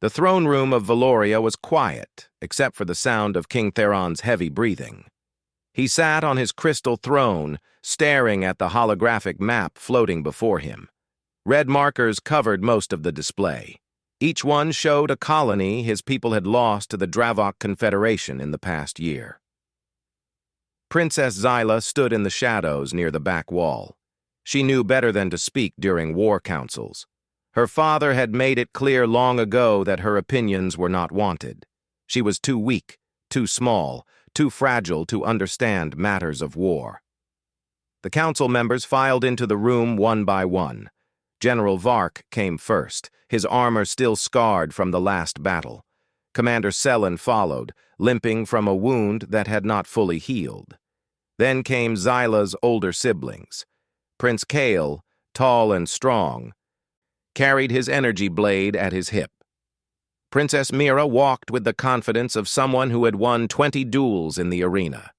The throne room of Valoria was quiet, except for the sound of King Theron's heavy breathing. He sat on his crystal throne, staring at the holographic map floating before him. Red markers covered most of the display. Each one showed a colony his people had lost to the Dravok Confederation in the past year. Princess Zyla stood in the shadows near the back wall. She knew better than to speak during war councils. Her father had made it clear long ago that her opinions were not wanted. She was too weak, too small, too fragile to understand matters of war. The council members filed into the room one by one. General Vark came first, his armor still scarred from the last battle. Commander Selen followed, limping from a wound that had not fully healed. Then came Zyla's older siblings. Prince Kale, tall and strong, carried his energy blade at his hip. Princess Mira walked with the confidence of someone who had won 20 duels in the arena.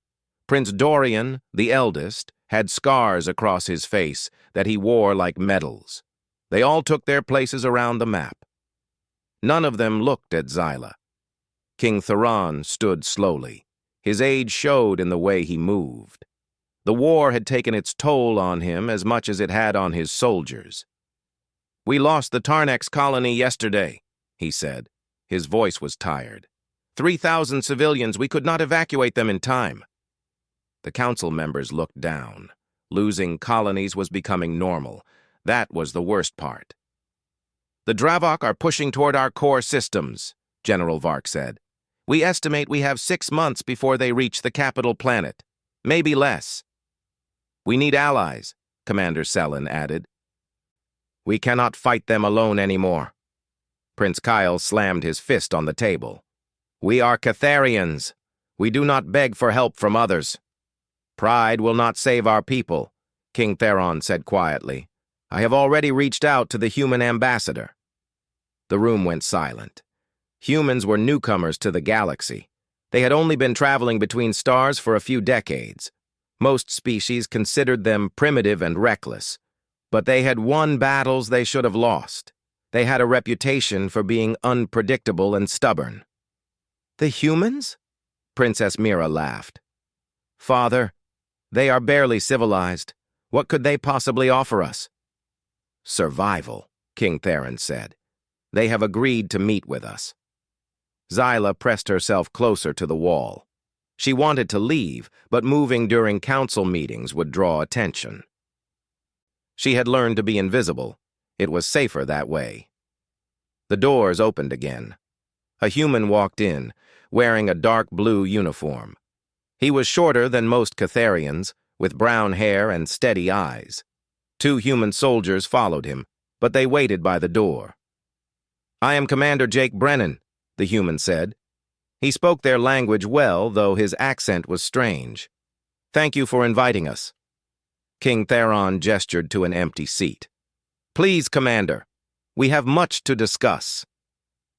Prince Dorian, the eldest, had scars across his face that he wore like medals. They all took their places around the map. None of them looked at Zyla. King Theron stood slowly. His age showed in the way he moved. The war had taken its toll on him as much as it had on his soldiers. "We lost the Tarnex colony yesterday," he said. His voice was tired. 3,000 civilians, we could not evacuate them in time. The council members looked down. Losing colonies was becoming normal. That was the worst part. "The Dravok are pushing toward our core systems," General Vark said. "We estimate we have 6 months before they reach the capital planet. Maybe less." "We need allies," Commander Selen added. "We cannot fight them alone anymore." Prince Kyle slammed his fist on the table. "We are Catharians. We do not beg for help from others." "Pride will not save our people," King Theron said quietly. "I have already reached out to the human ambassador." The room went silent. Humans were newcomers to the galaxy. They had only been traveling between stars for a few decades. Most species considered them primitive and reckless. But they had won battles they should have lost. They had a reputation for being unpredictable and stubborn. "The humans?" Princess Mira laughed. "Father, they are barely civilized. What could they possibly offer us?" "Survival," King Theron said. "They have agreed to meet with us." Zyla pressed herself closer to the wall. She wanted to leave, but moving during council meetings would draw attention. She had learned to be invisible. It was safer that way. The doors opened again. A human walked in, wearing a dark blue uniform. He was shorter than most Catharians, with brown hair and steady eyes. 2 human soldiers followed him, but they waited by the door. "I am Commander Jake Brennan," the human said. He spoke their language well, though his accent was strange. "Thank you for inviting us." King Theron gestured to an empty seat. "Please, Commander, we have much to discuss."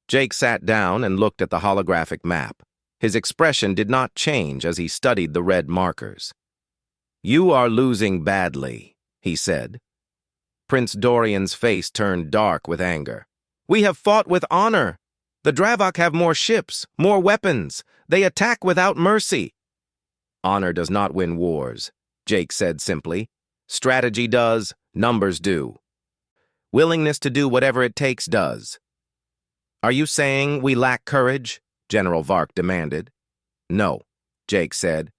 Jake sat down and looked at the holographic map. His expression did not change as he studied the red markers. "You are losing badly," he said. Prince Dorian's face turned dark with anger. "We have fought with honor. The Dravok have more ships, more weapons. They attack without mercy." "Honor does not win wars," Jake said simply. "Strategy does, numbers do. Willingness to do whatever it takes does." "Are you saying we lack courage?" General Vark demanded. "No," Jake said.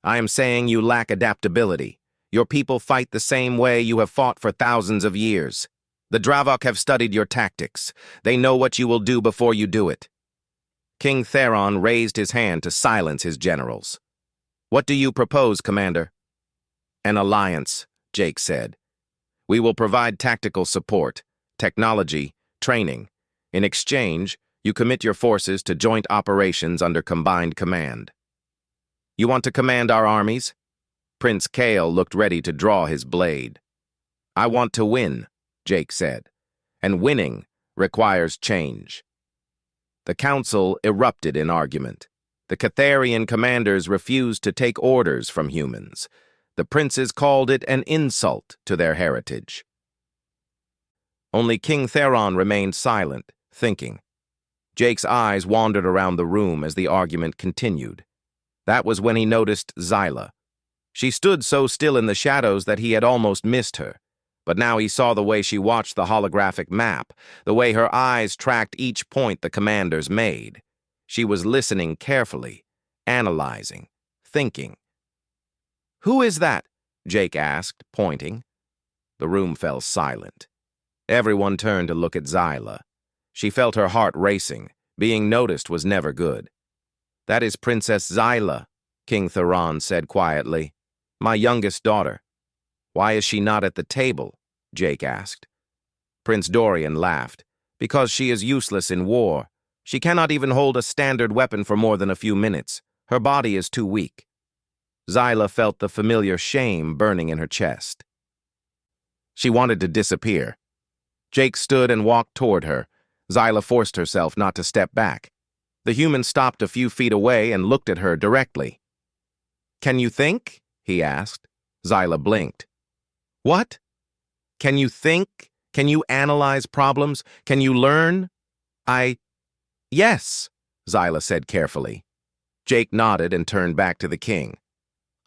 "I am saying you lack adaptability. Your people fight the same way you have fought for thousands of years. The Dravok have studied your tactics. They know what you will do before you do it." King Theron raised his hand to silence his generals. "What do you propose, Commander?" "An alliance," Jake said. "We will provide tactical support, technology, training. In exchange, you commit your forces to joint operations under combined command." "You want to command our armies?" Prince Kale looked ready to draw his blade. "I want to win," Jake said, "and winning requires change." The council erupted in argument. The Catharian commanders refused to take orders from humans. The princes called it an insult to their heritage. Only King Theron remained silent, thinking. Jake's eyes wandered around the room as the argument continued. That was when he noticed Zyla. She stood so still in the shadows that he had almost missed her. But now he saw the way she watched the holographic map, the way her eyes tracked each point the commanders made. She was listening carefully, analyzing, thinking. "Who is that?" Jake asked, pointing. The room fell silent. Everyone turned to look at Zyla. She felt her heart racing. Being noticed was never good. "That is Princess Zyla," King Theron said quietly. "My youngest daughter." "Why is she not at the table?" Jake asked. Prince Dorian laughed. "Because she is useless in war. She cannot even hold a standard weapon for more than a few minutes. Her body is too weak." Zyla felt the familiar shame burning in her chest. She wanted to disappear. Jake stood and walked toward her. Zyla forced herself not to step back. The human stopped a few feet away and looked at her directly. "Can you think?" he asked. Zyla blinked. "What? Can you think? Can you analyze problems? Can you learn?" Yes," Zyla said carefully. Jake nodded and turned back to the king.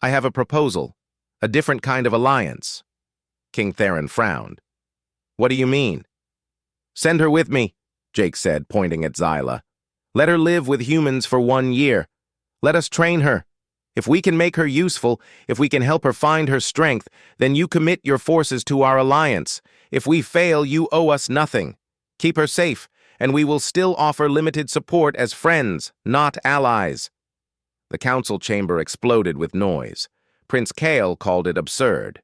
"I have a proposal, a different kind of alliance." King Theron frowned. "What do you mean?" "Send her with me," Jake said, pointing at Zyla. "Let her live with humans for 1 year. Let us train her. If we can make her useful, if we can help her find her strength, then you commit your forces to our alliance. If we fail, you owe us nothing. Keep her safe, and we will still offer limited support as friends, not allies." The council chamber exploded with noise. Prince Kael called it absurd.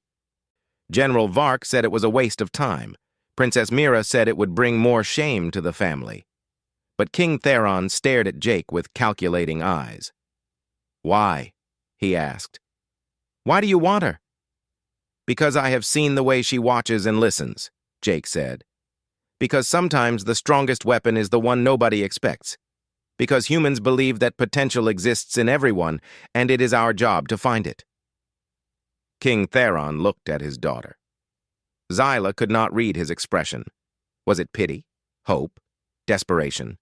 General Vark said it was a waste of time. Princess Mira said it would bring more shame to the family. But King Theron stared at Jake with calculating eyes. "Why?" he asked. "Why do you want her?" "Because I have seen the way she watches and listens," Jake said. "Because sometimes the strongest weapon is the one nobody expects. Because humans believe that potential exists in everyone, and it is our job to find it." King Theron looked at his daughter. Zyla could not read his expression. Was it pity? Hope? Desperation?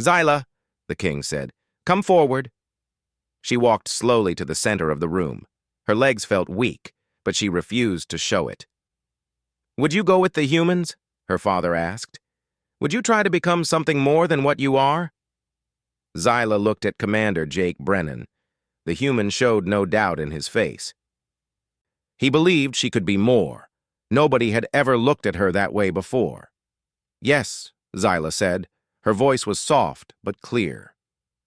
"Zyla," the king said, "come forward." She walked slowly to the center of the room. Her legs felt weak, but she refused to show it. "Would you go with the humans?" her father asked. "Would you try to become something more than what you are?" Zyla looked at Commander Jake Brennan. The human showed no doubt in his face. He believed she could be more. Nobody had ever looked at her that way before. "Yes," Zyla said. Her voice was soft but clear.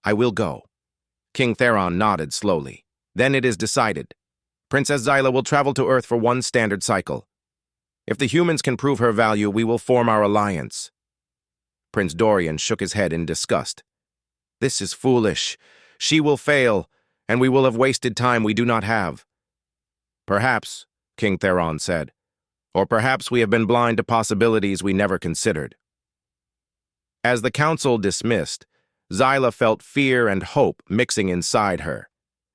"I will go." King Theron nodded slowly. "Then it is decided. Princess Zyla will travel to Earth for 1 standard cycle. If the humans can prove her value, we will form our alliance." Prince Dorian shook his head in disgust. "This is foolish. She will fail, and we will have wasted time we do not have." "Perhaps," King Theron said. "Or perhaps we have been blind to possibilities we never considered." As the council dismissed, Zyla felt fear and hope mixing inside her.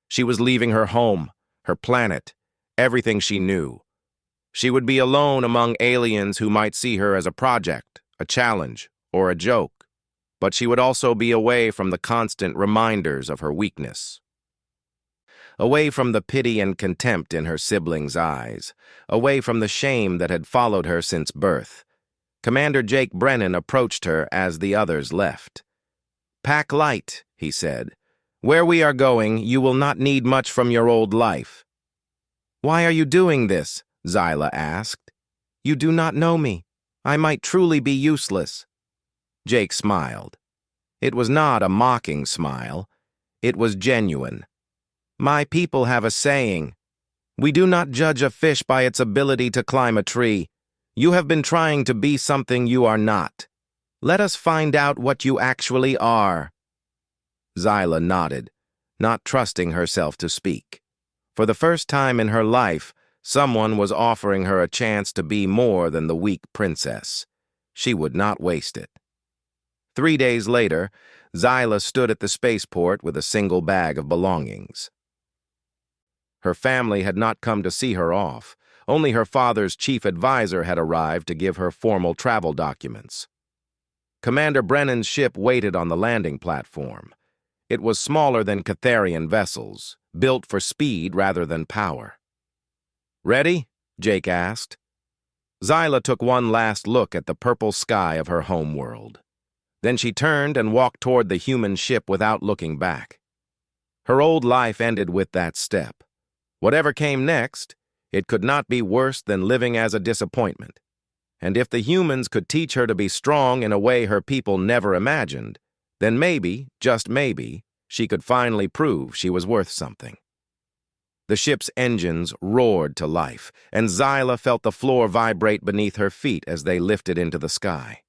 She was leaving her home, her planet, everything she knew. She would be alone among aliens who might see her as a project, a challenge, or a joke. But she would also be away from the constant reminders of her weakness. Away from the pity and contempt in her siblings' eyes. Away from the shame that had followed her since birth. Commander Jake Brennan approached her as the others left. "Pack light," he said. "Where we are going, you will not need much from your old life." "Why are you doing this?" Zyla asked. "You do not know me. I might truly be useless." Jake smiled. It was not a mocking smile. It was genuine. "My people have a saying. We do not judge a fish by its ability to climb a tree. You have been trying to be something you are not. Let us find out what you actually are." Zyla nodded, not trusting herself to speak. For the first time in her life, someone was offering her a chance to be more than the weak princess. She would not waste it. 3 days later, Zyla stood at the spaceport with a single bag of belongings. Her family had not come to see her off. Only her father's chief advisor had arrived to give her formal travel documents. Commander Brennan's ship waited on the landing platform. It was smaller than Catharian vessels, built for speed rather than power. "Ready?" Jake asked. Zyla took one last look at the purple sky of her home world. Then she turned and walked toward the human ship without looking back. Her old life ended with that step. Whatever came next, it could not be worse than living as a disappointment. And if the humans could teach her to be strong in a way her people never imagined, then maybe, just maybe, she could finally prove she was worth something. The ship's engines roared to life, and Zyla felt the floor vibrate beneath her feet as they lifted into the sky.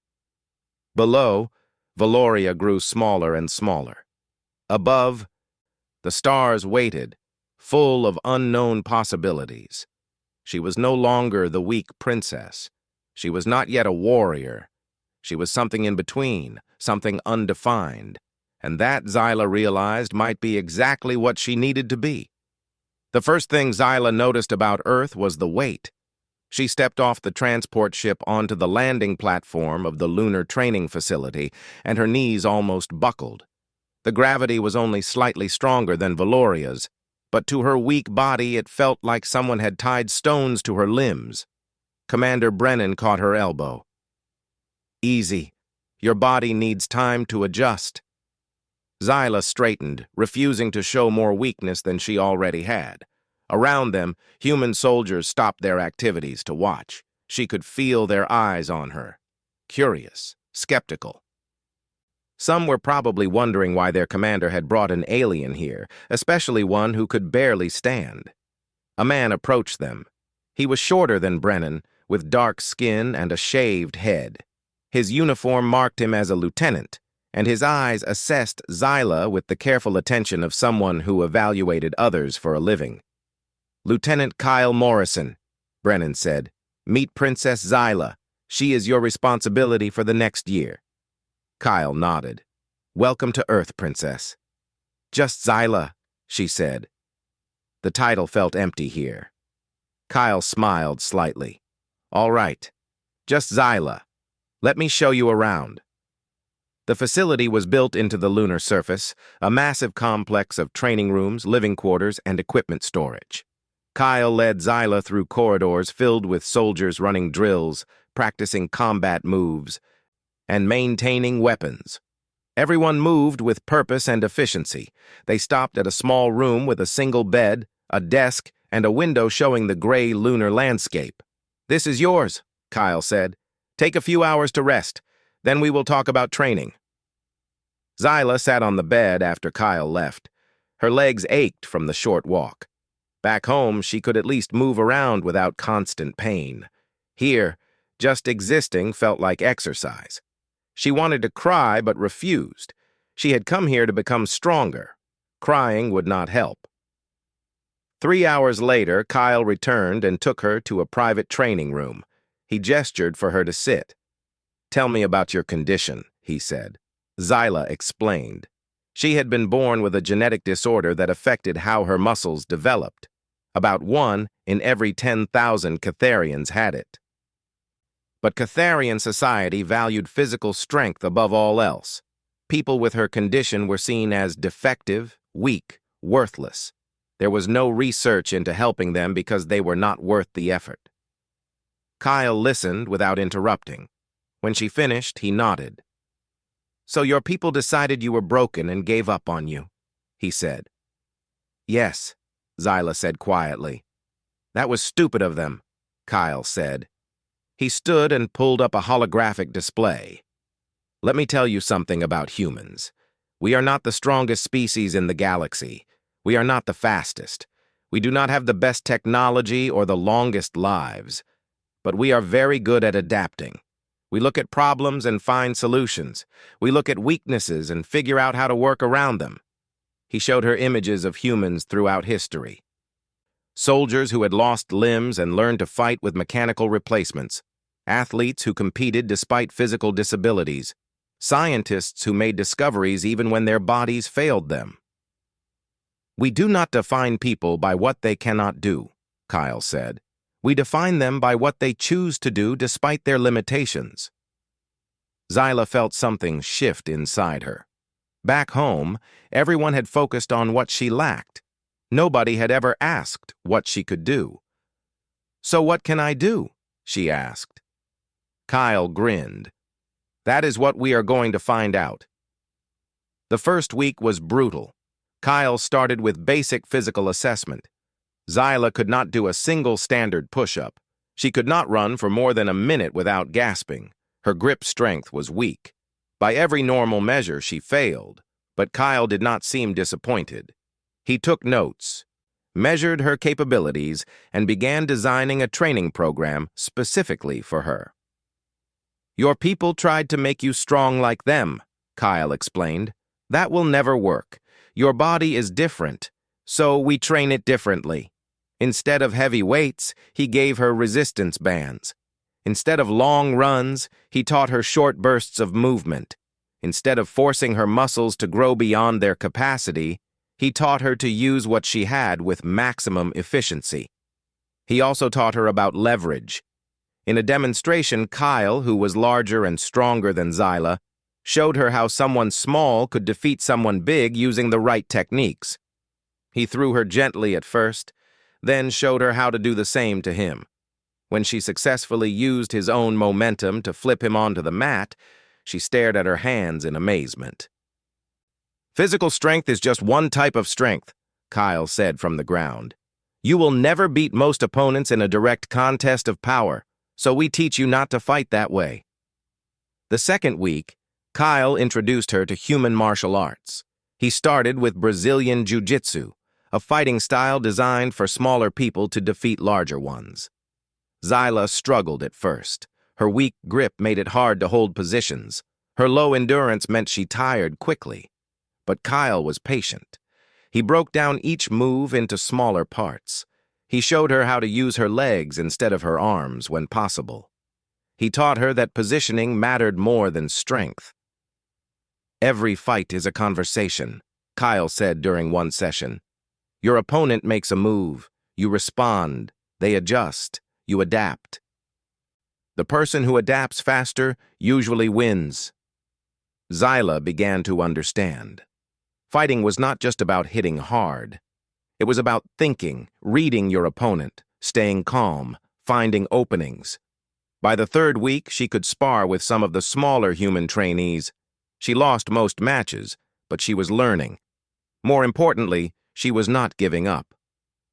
Below, Valoria grew smaller and smaller. Above, the stars waited, full of unknown possibilities. She was no longer the weak princess. She was not yet a warrior. She was something in between, something undefined, and that, Zyla realized, might be exactly what she needed to be. The first thing Zyla noticed about Earth was the weight. She stepped off the transport ship onto the landing platform of the lunar training facility, and her knees almost buckled. The gravity was only slightly stronger than Valoria's, but to her weak body it felt like someone had tied stones to her limbs. Commander Brennan caught her elbow. "Easy. Your body needs time to adjust." Zyla straightened, refusing to show more weakness than she already had. Around them, human soldiers stopped their activities to watch. She could feel their eyes on her. Curious, skeptical. Some were probably wondering why their commander had brought an alien here, especially one who could barely stand. A man approached them. He was shorter than Brennan, with dark skin and a shaved head. His uniform marked him as a lieutenant, and his eyes assessed Zyla with the careful attention of someone who evaluated others for a living. "Lieutenant Kyle Morrison," Brennan said. "Meet Princess Zyla. She is your responsibility for the next year." Kyle nodded. "Welcome to Earth, Princess." "Just Zyla," she said. The title felt empty here. Kyle smiled slightly. "All right, just Zyla. Let me show you around." The facility was built into the lunar surface, a massive complex of training rooms, living quarters, and equipment storage. Kyle led Zyla through corridors filled with soldiers running drills, practicing combat moves, and maintaining weapons. Everyone moved with purpose and efficiency. They stopped at a small room with a single bed, a desk, and a window showing the gray lunar landscape. "This is yours," Kyle said. "Take a few hours to rest. Then we will talk about training." Zyla sat on the bed after Kyle left. Her legs ached from the short walk. Back home, she could at least move around without constant pain. Here, just existing felt like exercise. She wanted to cry but refused. She had come here to become stronger. Crying would not help. 3 hours later, Kyle returned and took her to a private training room. He gestured for her to sit. "Tell me about your condition," he said. Zyla explained. She had been born with a genetic disorder that affected how her muscles developed. About 1 in every 10,000 Catharians had it. But Catharian society valued physical strength above all else. People with her condition were seen as defective, weak, worthless. There was no research into helping them because they were not worth the effort. Kyle listened without interrupting. When she finished, he nodded. "So your people decided you were broken and gave up on you," he said. "Yes," Zyla said quietly. "That was stupid of them," Kyle said. He stood and pulled up a holographic display. "Let me tell you something about humans. We are not the strongest species in the galaxy. We are not the fastest. We do not have the best technology or the longest lives. But we are very good at adapting. We look at problems and find solutions. We look at weaknesses and figure out how to work around them." He showed her images of humans throughout history. Soldiers who had lost limbs and learned to fight with mechanical replacements. Athletes who competed despite physical disabilities. Scientists who made discoveries even when their bodies failed them. "We do not define people by what they cannot do," Kyle said. "We define them by what they choose to do despite their limitations." Zyla felt something shift inside her. Back home, everyone had focused on what she lacked. Nobody had ever asked what she could do. "So what can I do?" she asked. Kyle grinned. "That is what we are going to find out." The first week was brutal. Kyle started with basic physical assessment. Zyla could not do a single standard push-up. She could not run for more than a minute without gasping. Her grip strength was weak. By every normal measure, she failed, but Kyle did not seem disappointed. He took notes, measured her capabilities, and began designing a training program specifically for her. "Your people tried to make you strong like them," Kyle explained. "That will never work. Your body is different, so we train it differently." Instead of heavy weights, he gave her resistance bands. Instead of long runs, he taught her short bursts of movement. Instead of forcing her muscles to grow beyond their capacity, he taught her to use what she had with maximum efficiency. He also taught her about leverage. In a demonstration, Kyle, who was larger and stronger than Zyla, showed her how someone small could defeat someone big using the right techniques. He threw her gently at first, then showed her how to do the same to him. When she successfully used his own momentum to flip him onto the mat, she stared at her hands in amazement. "Physical strength is just one type of strength," Kyle said from the ground. "You will never beat most opponents in a direct contest of power, so we teach you not to fight that way." The second week, Kyle introduced her to human martial arts. He started with Brazilian Jiu-Jitsu, a fighting style designed for smaller people to defeat larger ones. Zyla struggled at first. Her weak grip made it hard to hold positions. Her low endurance meant she tired quickly. But Kyle was patient. He broke down each move into smaller parts. He showed her how to use her legs instead of her arms when possible. He taught her that positioning mattered more than strength. "Every fight is a conversation," Kyle said during one session. "Your opponent makes a move. You respond. They adjust. You adapt. The person who adapts faster usually wins." Zyla began to understand. Fighting was not just about hitting hard. It was about thinking, reading your opponent, staying calm, finding openings. By the third week, she could spar with some of the smaller human trainees. She lost most matches, but she was learning. More importantly, she was not giving up.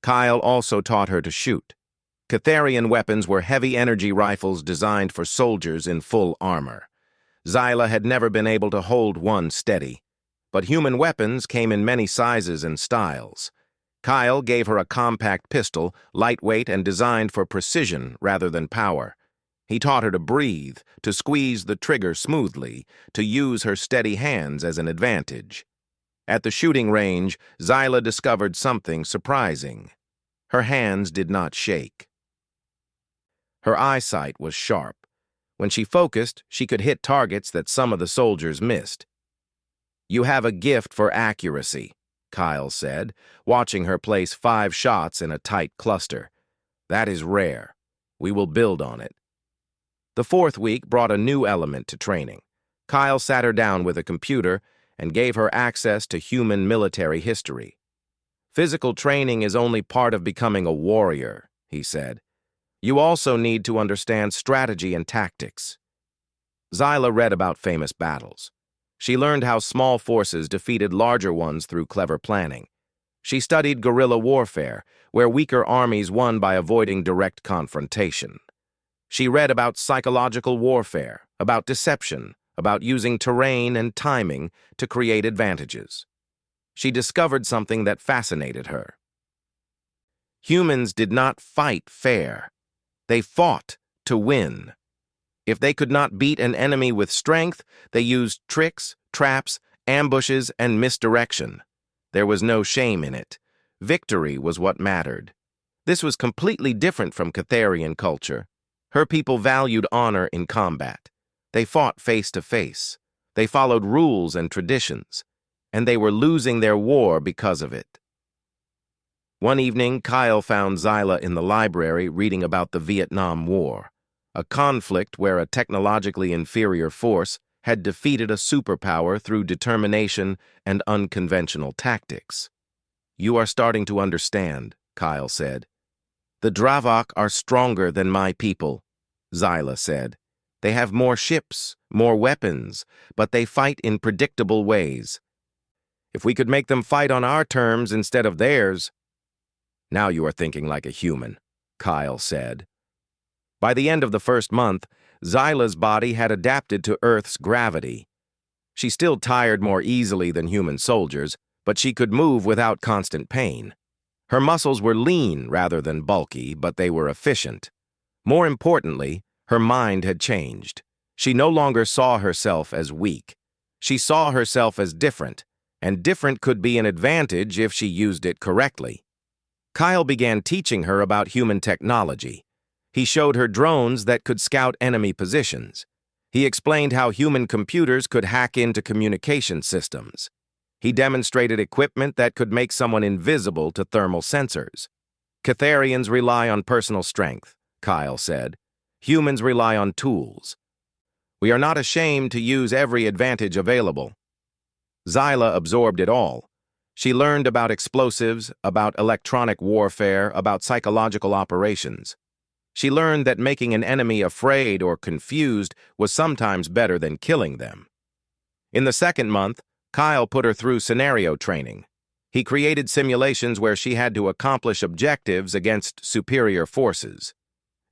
Kyle also taught her to shoot. Catharian weapons were heavy energy rifles designed for soldiers in full armor. Zyla had never been able to hold one steady. But human weapons came in many sizes and styles. Kyle gave her a compact pistol, lightweight and designed for precision rather than power. He taught her to breathe, to squeeze the trigger smoothly, to use her steady hands as an advantage. At the shooting range, Zyla discovered something surprising. Her hands did not shake. Her eyesight was sharp. When she focused, she could hit targets that some of the soldiers missed. "You have a gift for accuracy," Kyle said, watching her place 5 shots in a tight cluster. "That is rare. We will build on it." The fourth week brought a new element to training. Kyle sat her down with a computer and gave her access to human military history. "Physical training is only part of becoming a warrior," he said. "You also need to understand strategy and tactics." Zyla read about famous battles. She learned how small forces defeated larger ones through clever planning. She studied guerrilla warfare, where weaker armies won by avoiding direct confrontation. She read about psychological warfare, about deception, about using terrain and timing to create advantages. She discovered something that fascinated her. Humans did not fight fair. They fought to win. If they could not beat an enemy with strength, they used tricks, traps, ambushes, and misdirection. There was no shame in it. Victory was what mattered. This was completely different from Catharian culture. Her people valued honor in combat. They fought face to face. They followed rules and traditions, and they were losing their war because of it. One evening, Kyle found Zyla in the library reading about the Vietnam War, a conflict where a technologically inferior force had defeated a superpower through determination and unconventional tactics. "You are starting to understand," Kyle said. "The Dravok are stronger than my people," Zyla said. "They have more ships, more weapons, but they fight in predictable ways. If we could make them fight on our terms instead of theirs—" "Now you are thinking like a human," Kyle said. By the end of the first month, Zyla's body had adapted to Earth's gravity. She still tired more easily than human soldiers, but she could move without constant pain. Her muscles were lean rather than bulky, but they were efficient. More importantly, her mind had changed. She no longer saw herself as weak. She saw herself as different, and different could be an advantage if she used it correctly. Kyle began teaching her about human technology. He showed her drones that could scout enemy positions. He explained how human computers could hack into communication systems. He demonstrated equipment that could make someone invisible to thermal sensors. "Catharians rely on personal strength," Kyle said. "Humans rely on tools. We are not ashamed to use every advantage available." Zyla absorbed it all. She learned about explosives, about electronic warfare, about psychological operations. She learned that making an enemy afraid or confused was sometimes better than killing them. In the second month, Kyle put her through scenario training. He created simulations where she had to accomplish objectives against superior forces.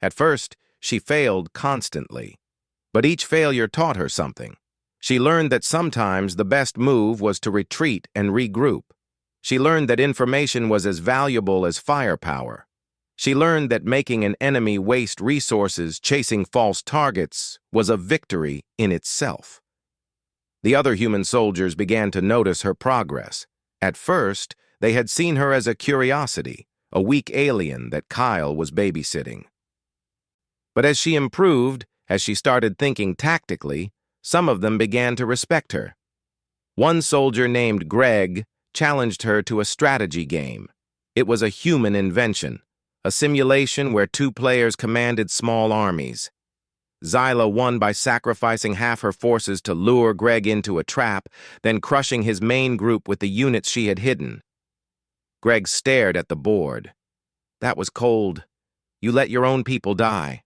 At first, she failed constantly. But each failure taught her something. She learned that sometimes the best move was to retreat and regroup. She learned that information was as valuable as firepower. She learned that making an enemy waste resources chasing false targets was a victory in itself. The other human soldiers began to notice her progress. At first, they had seen her as a curiosity, a weak alien that Kyle was babysitting. But as she improved, as she started thinking tactically, some of them began to respect her. One soldier named Greg challenged her to a strategy game. It was a human invention, a simulation where two players commanded small armies. Zyla won by sacrificing half her forces to lure Greg into a trap, then crushing his main group with the units she had hidden. Greg stared at the board. "That was cold. You let your own people die."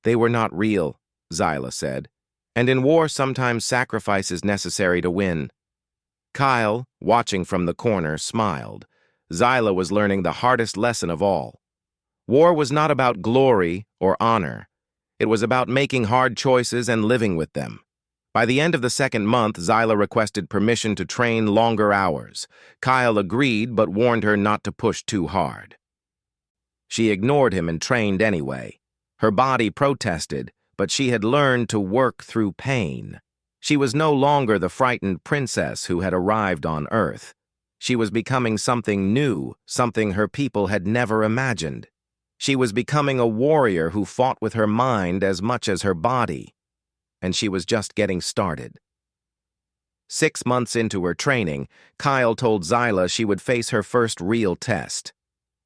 "They were not real," Zyla said. "And in war, sometimes sacrifice is necessary to win." Kyle, watching from the corner, smiled. Zyla was learning the hardest lesson of all. War was not about glory or honor. It was about making hard choices and living with them. By the end of the second month, Zyla requested permission to train longer hours. Kyle agreed, but warned her not to push too hard. She ignored him and trained anyway. Her body protested, but she had learned to work through pain. She was no longer the frightened princess who had arrived on Earth. She was becoming something new, something her people had never imagined. She was becoming a warrior who fought with her mind as much as her body. And she was just getting started. 6 months into her training, Kyle told Zyla she would face her first real test.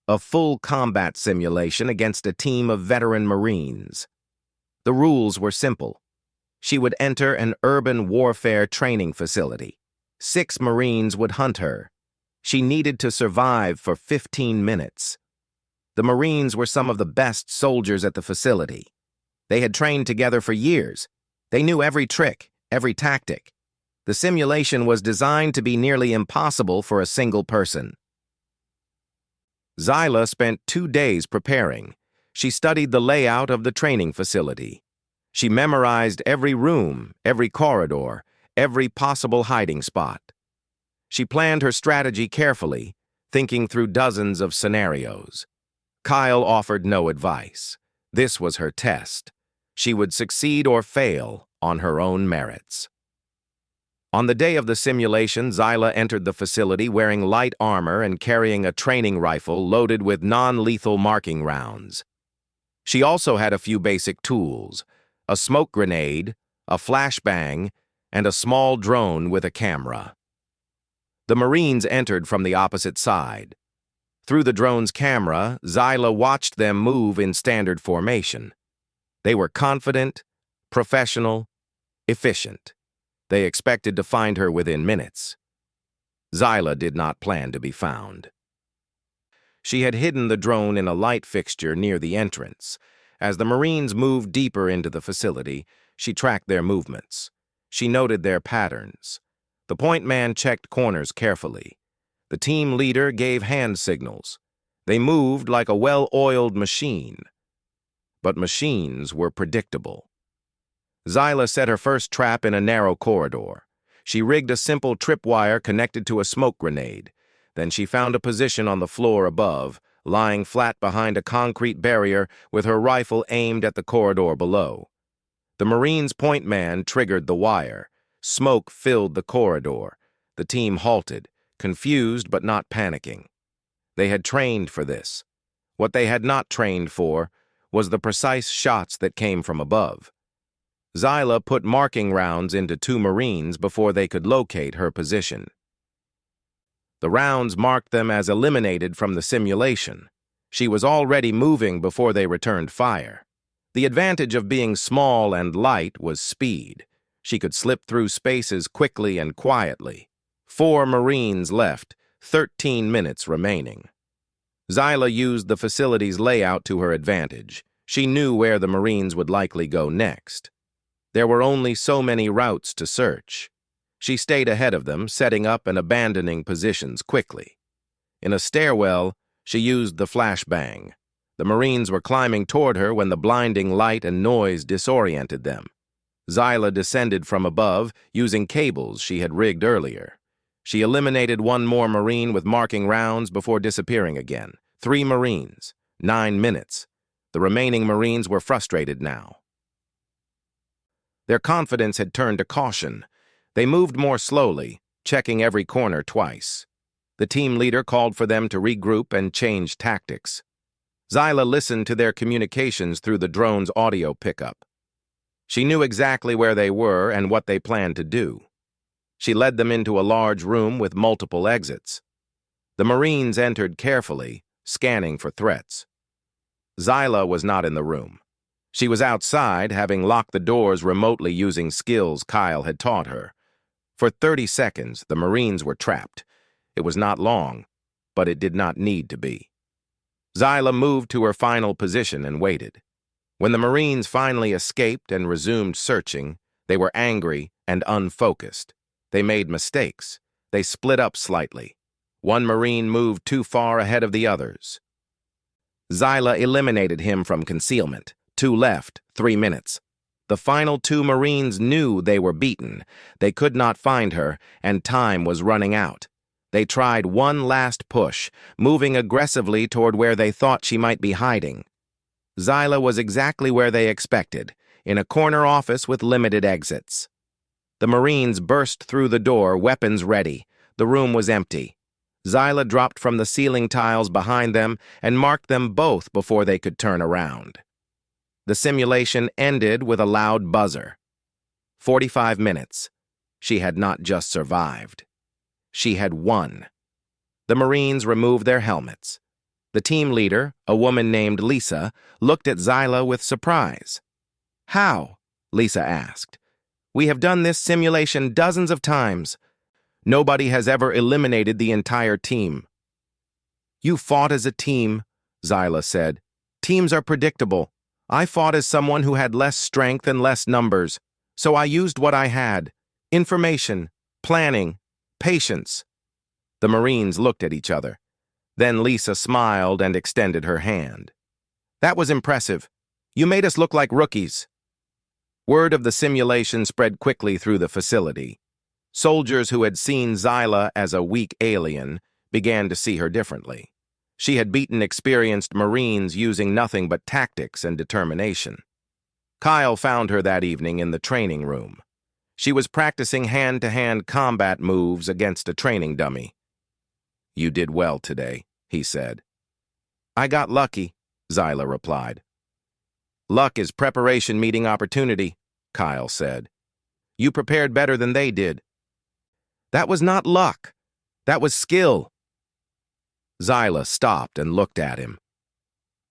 A full combat simulation against a team of veteran Marines. The rules were simple. She would enter an urban warfare training facility. 6 Marines would hunt her. She needed to survive for 15 minutes. The Marines were some of the best soldiers at the facility. They had trained together for years. They knew every trick, every tactic. The simulation was designed to be nearly impossible for a single person. Zyla spent 2 days preparing. She studied the layout of the training facility. She memorized every room, every corridor, every possible hiding spot. She planned her strategy carefully, thinking through dozens of scenarios. Kyle offered no advice. This was her test. She would succeed or fail on her own merits. On the day of the simulation, Zyla entered the facility wearing light armor and carrying a training rifle loaded with non-lethal marking rounds. She also had a few basic tools: a smoke grenade, a flashbang, and a small drone with a camera. The Marines entered from the opposite side. Through the drone's camera, Zyla watched them move in standard formation. They were confident, professional, efficient. They expected to find her within minutes. Zyla did not plan to be found. She had hidden the drone in a light fixture near the entrance. As the Marines moved deeper into the facility, she tracked their movements. She noted their patterns. The point man checked corners carefully. The team leader gave hand signals. They moved like a well-oiled machine. But machines were predictable. Zyla set her first trap in a narrow corridor. She rigged a simple tripwire connected to a smoke grenade. Then she found a position on the floor above, lying flat behind a concrete barrier with her rifle aimed at the corridor below. The Marine's point man triggered the wire. Smoke filled the corridor. The team halted, confused but not panicking. They had trained for this. What they had not trained for was the precise shots that came from above. Zyla put marking rounds into 2 Marines before they could locate her position. The rounds marked them as eliminated from the simulation. She was already moving before they returned fire. The advantage of being small and light was speed. She could slip through spaces quickly and quietly. 4 Marines left, 13 minutes remaining. Zyla used the facility's layout to her advantage. She knew where the Marines would likely go next. There were only so many routes to search. She stayed ahead of them, setting up and abandoning positions quickly. In a stairwell, she used the flashbang. The Marines were climbing toward her when the blinding light and noise disoriented them. Zyla descended from above, using cables she had rigged earlier. She eliminated 1 more Marine with marking rounds before disappearing again. 3 Marines, 9 minutes. The remaining Marines were frustrated now. Their confidence had turned to caution. They moved more slowly, checking every corner twice. The team leader called for them to regroup and change tactics. Zyla listened to their communications through the drone's audio pickup. She knew exactly where they were and what they planned to do. She led them into a large room with multiple exits. The Marines entered carefully, scanning for threats. Zyla was not in the room. She was outside, having locked the doors remotely using skills Kyle had taught her. For 30 seconds, the Marines were trapped. It was not long, but it did not need to be. Zyla moved to her final position and waited. When the Marines finally escaped and resumed searching, they were angry and unfocused. They made mistakes. They split up slightly. 1 Marine moved too far ahead of the others. Zyla eliminated him from concealment. 2 left, 3 minutes. The final 2 Marines knew they were beaten. They could not find her, and time was running out. They tried one last push, moving aggressively toward where they thought she might be hiding. Zyla was exactly where they expected, in a corner office with limited exits. The Marines burst through the door, weapons ready. The room was empty. Zyla dropped from the ceiling tiles behind them and marked them both before they could turn around. The simulation ended with a loud buzzer. 45 minutes. She had not just survived. She had won. The Marines removed their helmets. The team leader, a woman named Lisa, looked at Zyla with surprise. "How?" Lisa asked. "We have done this simulation dozens of times. Nobody has ever eliminated the entire team." "You fought as a team," Zyla said. "Teams are predictable. I fought as someone who had less strength and less numbers, so I used what I had: information, planning, patience." The Marines looked at each other. Then Lisa smiled and extended her hand. "That was impressive. You made us look like rookies." Word of the simulation spread quickly through the facility. Soldiers who had seen Zyla as a weak alien began to see her differently. She had beaten experienced Marines using nothing but tactics and determination. Kyle found her that evening in the training room. She was practicing hand-to-hand combat moves against a training dummy. "You did well today," he said. "I got lucky," Zyla replied. "Luck is preparation meeting opportunity," Kyle said. "You prepared better than they did." "That was not luck. That was skill." Zyla stopped and looked at him.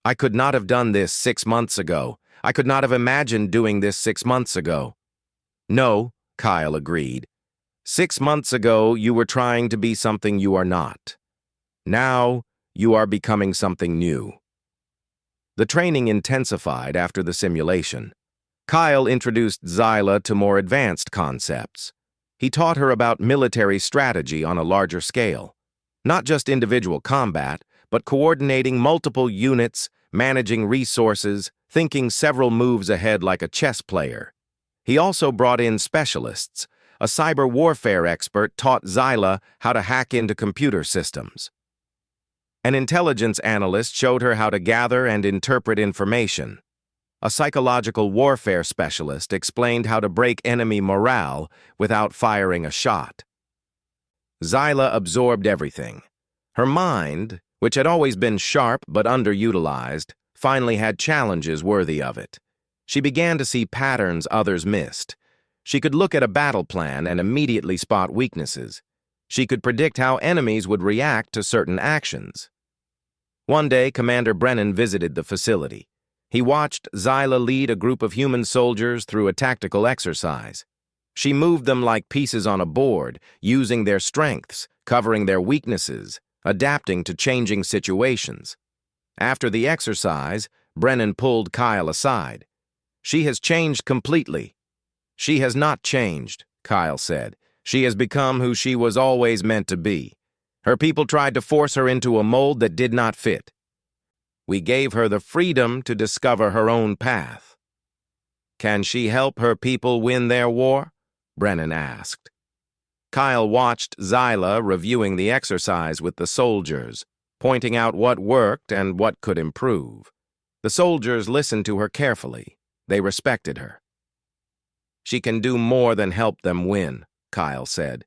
"I could not have done this 6 months ago. I could not have imagined doing this 6 months ago." No, Kyle agreed. 6 months ago, you were trying to be something you are not. Now, you are becoming something new. The training intensified after the simulation. Kyle introduced Zyla to more advanced concepts. He taught her about military strategy on a larger scale. Not just individual combat, but coordinating multiple units, managing resources, thinking several moves ahead like a chess player. He also brought in specialists. A cyber warfare expert taught Zyla how to hack into computer systems. An intelligence analyst showed her how to gather and interpret information. A psychological warfare specialist explained how to break enemy morale without firing a shot. Zyla absorbed everything. Her mind, which had always been sharp but underutilized, finally had challenges worthy of it. She began to see patterns others missed. She could look at a battle plan and immediately spot weaknesses. She could predict how enemies would react to certain actions. One day, Commander Brennan visited the facility. He watched Zyla lead a group of human soldiers through a tactical exercise. She moved them like pieces on a board, using their strengths, covering their weaknesses, adapting to changing situations. After the exercise, Brennan pulled Kyle aside. "She has changed completely." "She has not changed," Kyle said. "She has become who she was always meant to be. Her people tried to force her into a mold that did not fit. We gave her the freedom to discover her own path." "Can she help her people win their war?" Brennan asked. Kyle watched Zyla reviewing the exercise with the soldiers, pointing out what worked and what could improve. The soldiers listened to her carefully. They respected her. "She can do more than help them win," Kyle said.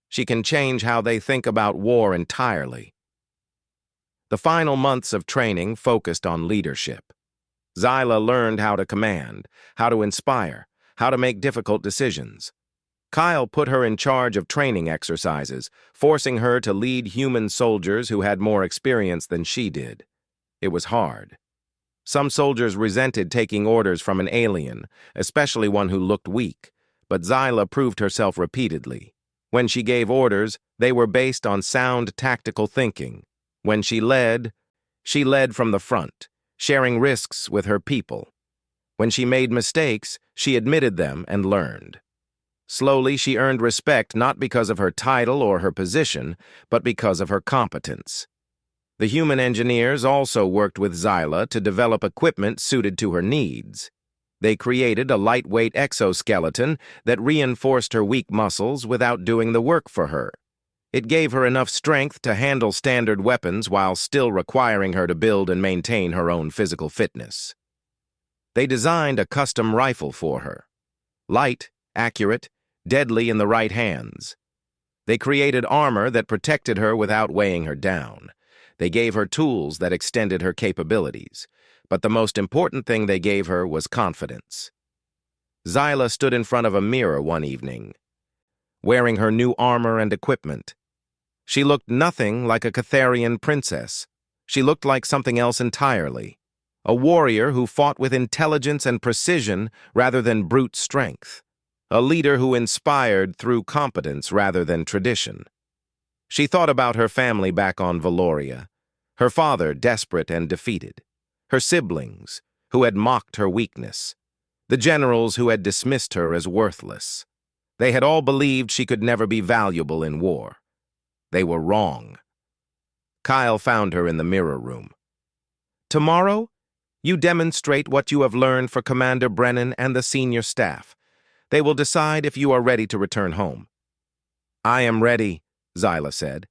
"She can change how they think about war entirely." The final months of training focused on leadership. Zyla learned how to command, how to inspire, how to make difficult decisions. Kyle put her in charge of training exercises, forcing her to lead human soldiers who had more experience than she did. It was hard. Some soldiers resented taking orders from an alien, especially one who looked weak, but Zyla proved herself repeatedly. When she gave orders, they were based on sound tactical thinking. When she led from the front, sharing risks with her people. When she made mistakes, she admitted them and learned. Slowly, she earned respect not because of her title or her position, but because of her competence. The human engineers also worked with Zyla to develop equipment suited to her needs. They created a lightweight exoskeleton that reinforced her weak muscles without doing the work for her. It gave her enough strength to handle standard weapons while still requiring her to build and maintain her own physical fitness. They designed a custom rifle for her. Light, accurate, deadly in the right hands. They created armor that protected her without weighing her down. They gave her tools that extended her capabilities. But the most important thing they gave her was confidence. Zyla stood in front of a mirror one evening, wearing her new armor and equipment. She looked nothing like a Catharian princess. She looked like something else entirely. A warrior who fought with intelligence and precision rather than brute strength. A leader who inspired through competence rather than tradition. She thought about her family back on Valoria. Her father, desperate and defeated. Her siblings, who had mocked her weakness. The generals who had dismissed her as worthless. They had all believed she could never be valuable in war. They were wrong. Kyle found her in the mirror room. "Tomorrow, you demonstrate what you have learned for Commander Brennan and the senior staff. They will decide if you are ready to return home." "I am ready," Zyla said.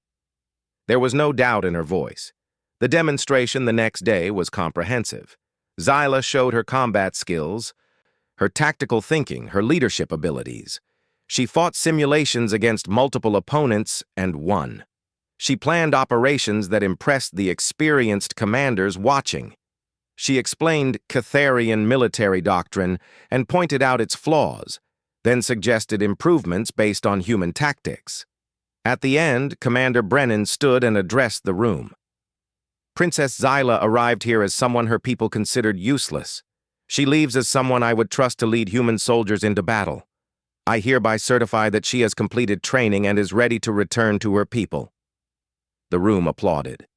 There was no doubt in her voice. The demonstration the next day was comprehensive. Zyla showed her combat skills, her tactical thinking, her leadership abilities. She fought simulations against multiple opponents and won. She planned operations that impressed the experienced commanders watching. She explained Catharian military doctrine and pointed out its flaws, then suggested improvements based on human tactics. At the end, Commander Brennan stood and addressed the room. "Princess Zyla arrived here as someone her people considered useless. She leaves as someone I would trust to lead human soldiers into battle. I hereby certify that she has completed training and is ready to return to her people." The room applauded.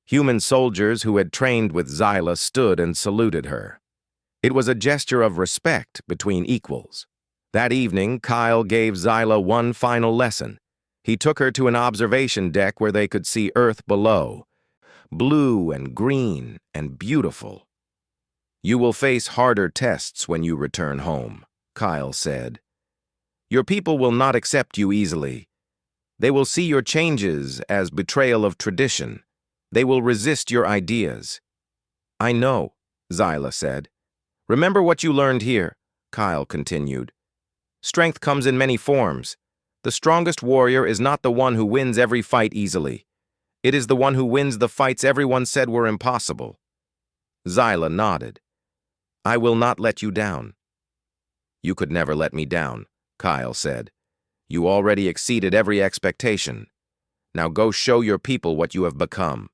Human soldiers who had trained with Xyla stood and saluted her. It was a gesture of respect between equals. That evening, Kyle gave Xyla one final lesson. He took her to an observation deck where they could see Earth below, blue and green and beautiful. "You will face harder tests when you return home," Kyle said. "Your people will not accept you easily. They will see your changes as betrayal of tradition. They will resist your ideas." "I know," Xyla said. "Remember what you learned here," Kyle continued. "Strength comes in many forms. The strongest warrior is not the one who wins every fight easily. It is the one who wins the fights everyone said were impossible." Xyla nodded. "I will not let you down." "You could never let me down," Kyle said. "You already exceeded every expectation. Now go show your people what you have become."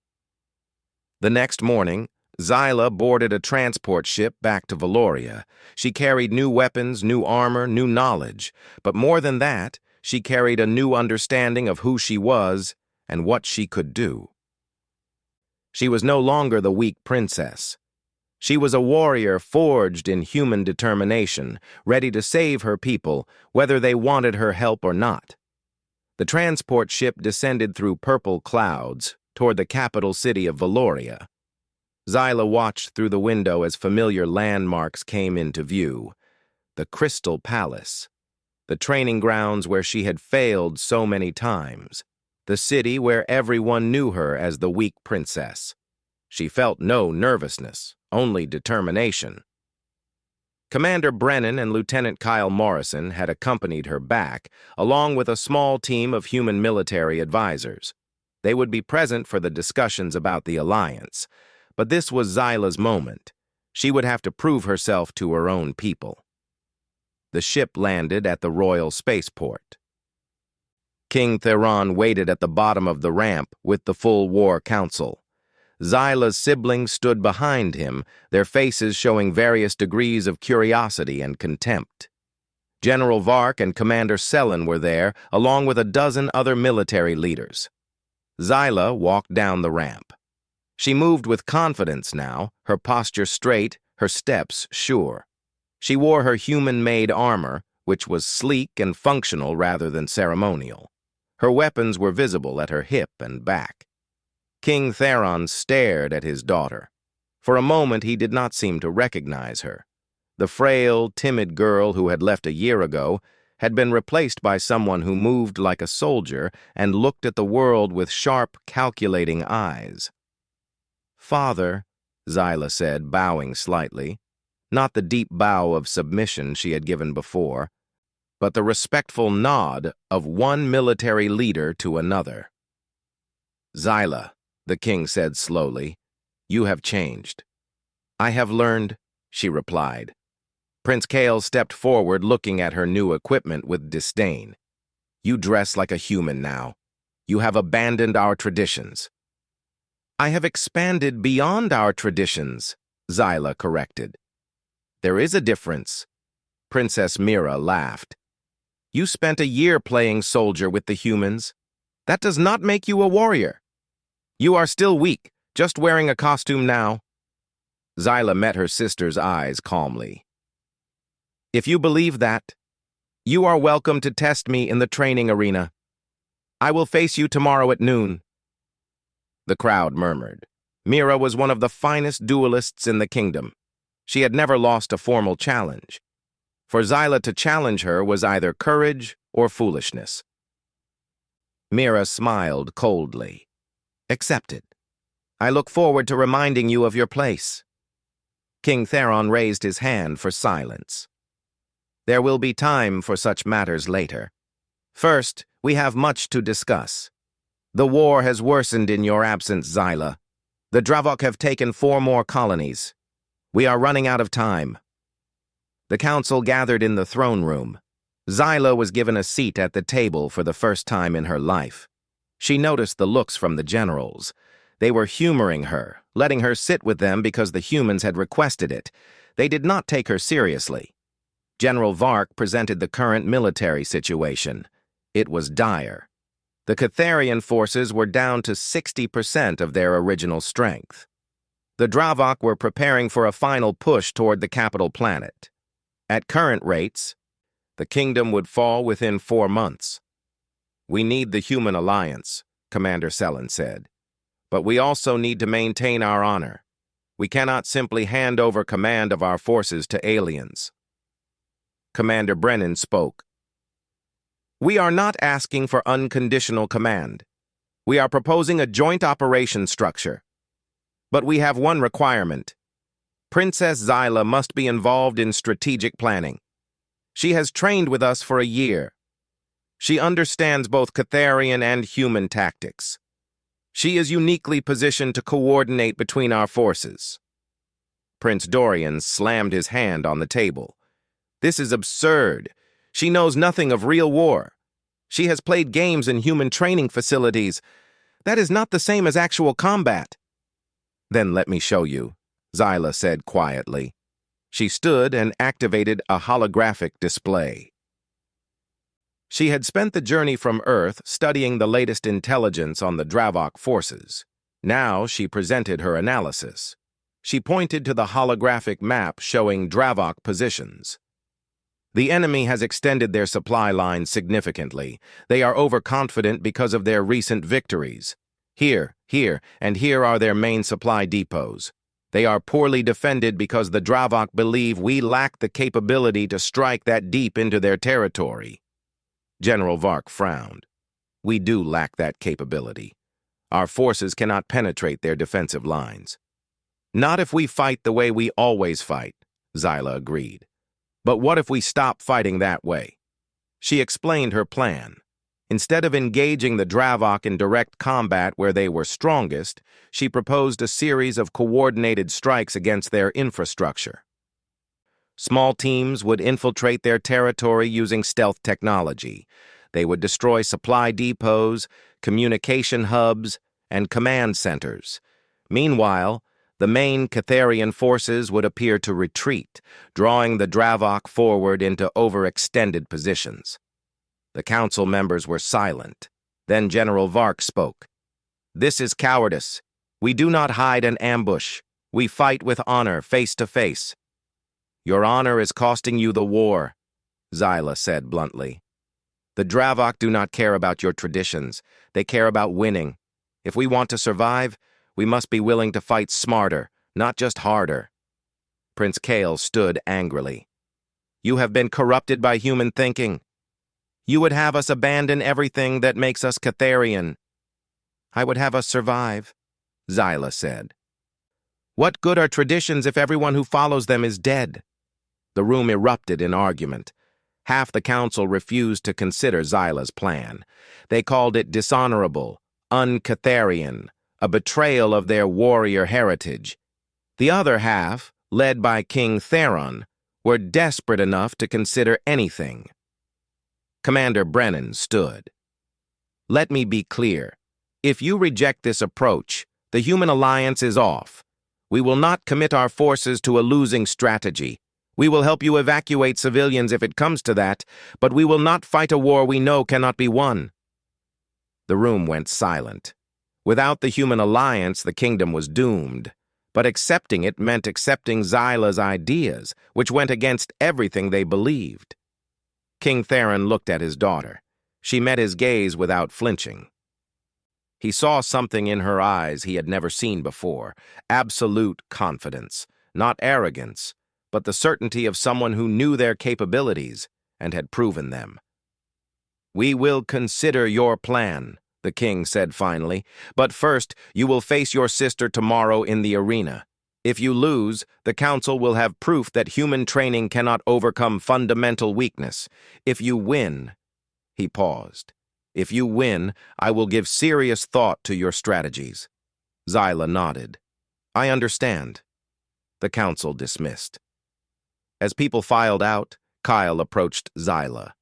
The next morning, Xyla boarded a transport ship back to Valoria. She carried new weapons, new armor, new knowledge, but more than that, she carried a new understanding of who she was and what she could do. She was no longer the weak princess. She was a warrior forged in human determination, ready to save her people, whether they wanted her help or not. The transport ship descended through purple clouds toward the capital city of Valoria. Xyla watched through the window as familiar landmarks came into view. The Crystal Palace, the training grounds where she had failed so many times, the city where everyone knew her as the weak princess. She felt no nervousness, only determination. Commander Brennan and Lieutenant Kyle Morrison had accompanied her back, along with a small team of human military advisors. They would be present for the discussions about the alliance, but this was Xyla's moment. She would have to prove herself to her own people. The ship landed at the royal spaceport. King Theron waited at the bottom of the ramp with the full war council. Xyla's siblings stood behind him, their faces showing various degrees of curiosity and contempt. General Vark and Commander Sellen were there, along with a dozen other military leaders. Xyla walked down the ramp. She moved with confidence now, her posture straight, her steps sure. She wore her human-made armor, which was sleek and functional rather than ceremonial. Her weapons were visible at her hip and back. King Theron stared at his daughter. For a moment he did not seem to recognize her. The frail, timid girl who had left a year ago had been replaced by someone who moved like a soldier and looked at the world with sharp, calculating eyes. "Father," Xyla said, bowing slightly, not the deep bow of submission she had given before, but the respectful nod of one military leader to another. "Xyla," the king said slowly, "you have changed." "I have learned," she replied. Prince Kael stepped forward, looking at her new equipment with disdain. "You dress like a human now. You have abandoned our traditions." "I have expanded beyond our traditions," Xyla corrected. "There is a difference." Princess Mira laughed. "You spent a year playing soldier with the humans. That does not make you a warrior. You are still weak, just wearing a costume now." Xyla met her sister's eyes calmly. "If you believe that, you are welcome to test me in the training arena. I will face you tomorrow at noon." The crowd murmured. Mira was one of the finest duelists in the kingdom. She had never lost a formal challenge. For Xyla to challenge her was either courage or foolishness. Mira smiled coldly. "Accepted. I look forward to reminding you of your place." King Theron raised his hand for silence. "There will be time for such matters later. First, we have much to discuss. The war has worsened in your absence, Xyla. The Dravok have taken 4 more colonies. We are running out of time." The council gathered in the throne room. Xyla was given a seat at the table for the first time in her life. She noticed the looks from the generals. They were humoring her, letting her sit with them because the humans had requested it. They did not take her seriously. General Vark presented the current military situation. It was dire. The Catharian forces were down to 60% of their original strength. The Dravok were preparing for a final push toward the capital planet. At current rates, the kingdom would fall within 4 months. "We need the human alliance," Commander Selen said. "But we also need to maintain our honor. We cannot simply hand over command of our forces to aliens." Commander Brennan spoke. "We are not asking for unconditional command. We are proposing a joint operation structure. But we have one requirement. Princess Zyla must be involved in strategic planning. She has trained with us for a year. She understands both Catharian and human tactics. She is uniquely positioned to coordinate between our forces." Prince Dorian slammed his hand on the table. "This is absurd. She knows nothing of real war. She has played games in human training facilities. That is not the same as actual combat." "Then let me show you," Zyla said quietly. She stood and activated a holographic display. She had spent the journey from Earth studying the latest intelligence on the Dravok forces. Now she presented her analysis. She pointed to the holographic map showing Dravok positions. "The enemy has extended their supply lines significantly. They are overconfident because of their recent victories. Here, and here are their main supply depots. They are poorly defended because the Dravok believe we lack the capability to strike that deep into their territory." General Vark frowned. "We do lack that capability. Our forces cannot penetrate their defensive lines." "Not if we fight the way we always fight," Zyla agreed. "But what if we stop fighting that way?" She explained her plan. Instead of engaging the Dravok in direct combat where they were strongest, she proposed a series of coordinated strikes against their infrastructure. Small teams would infiltrate their territory using stealth technology. They would destroy supply depots, communication hubs, and command centers. Meanwhile, the main Catharian forces would appear to retreat, drawing the Dravok forward into overextended positions. The council members were silent. Then General Vark spoke. "This is cowardice. We do not hide and ambush. We fight with honor, face to face." "Your honor is costing you the war," Zyla said bluntly. "The Dravok do not care about your traditions. They care about winning. If we want to survive, we must be willing to fight smarter, not just harder." Prince Kale stood angrily. "You have been corrupted by human thinking. You would have us abandon everything that makes us Catharian." "I would have us survive," Zyla said. "What good are traditions if everyone who follows them is dead?" The room erupted in argument. Half the council refused to consider Zyla's plan. They called it dishonorable, un-Catharian, a betrayal of their warrior heritage. The other half, led by King Theron, were desperate enough to consider anything. Commander Brennan stood. "Let me be clear. If you reject this approach, the human alliance is off. We will not commit our forces to a losing strategy. We will help you evacuate civilians if it comes to that, but we will not fight a war we know cannot be won." The room went silent. Without the human alliance, the kingdom was doomed. But accepting it meant accepting Zyla's ideas, which went against everything they believed. King Theron looked at his daughter. She met his gaze without flinching. He saw something in her eyes he had never seen before, absolute confidence, not arrogance, but the certainty of someone who knew their capabilities and had proven them. "We will consider your plan," the king said finally, "but first you will face your sister tomorrow in the arena. If you lose, the council will have proof that human training cannot overcome fundamental weakness. If you win—" He paused. "If you win, I will give serious thought to your strategies." Zyla nodded. "I understand." The council dismissed. As people filed out, Kyle approached Zyla.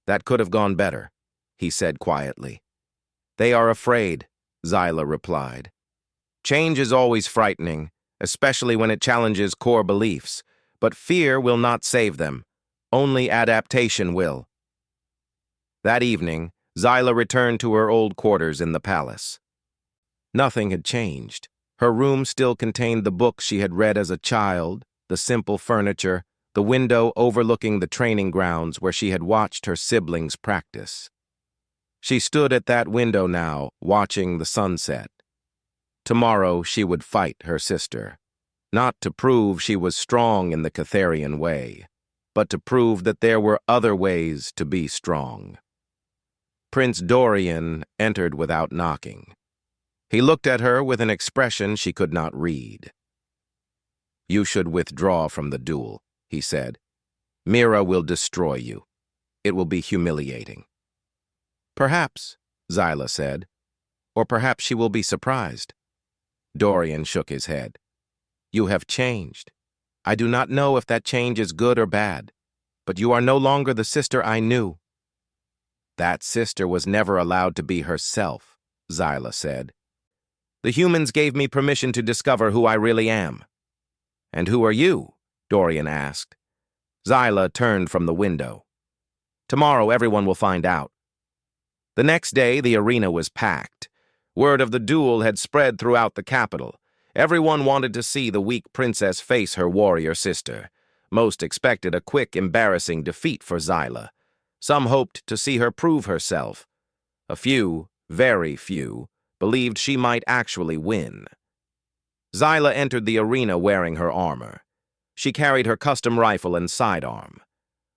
"That could have gone better," he said quietly. "They are afraid," Zyla replied. "Change is always frightening, especially when it challenges core beliefs, but fear will not save them. Only adaptation will. That evening, Zyla returned to her old quarters in the palace. Nothing had changed. Her room still contained the books she had read as a child, the simple furniture, the window overlooking the training grounds where she had watched her siblings practice. She stood at that window now, watching the sunset. Tomorrow she would fight her sister, not to prove she was strong in the Catharian way, but to prove that there were other ways to be strong. Prince Dorian entered without knocking. He looked at her with an expression she could not read. "You should withdraw from the duel," he said. "Mira will destroy you. It will be humiliating." "Perhaps," Zyla said. "Or perhaps she will be surprised." Dorian shook his head. "You have changed. I do not know if that change is good or bad, but you are no longer the sister I knew." "That sister was never allowed to be herself," Zyla said. "The humans gave me permission to discover who I really am." "And who are you?" Dorian asked. Zyla turned from the window. "Tomorrow everyone will find out." The next day the arena was packed. Word of the duel had spread throughout the capital. Everyone wanted to see the weak princess face her warrior sister. Most expected a quick, embarrassing defeat for Zyla. Some hoped to see her prove herself. A few, very few, believed she might actually win. Zyla entered the arena wearing her armor. She carried her custom rifle and sidearm.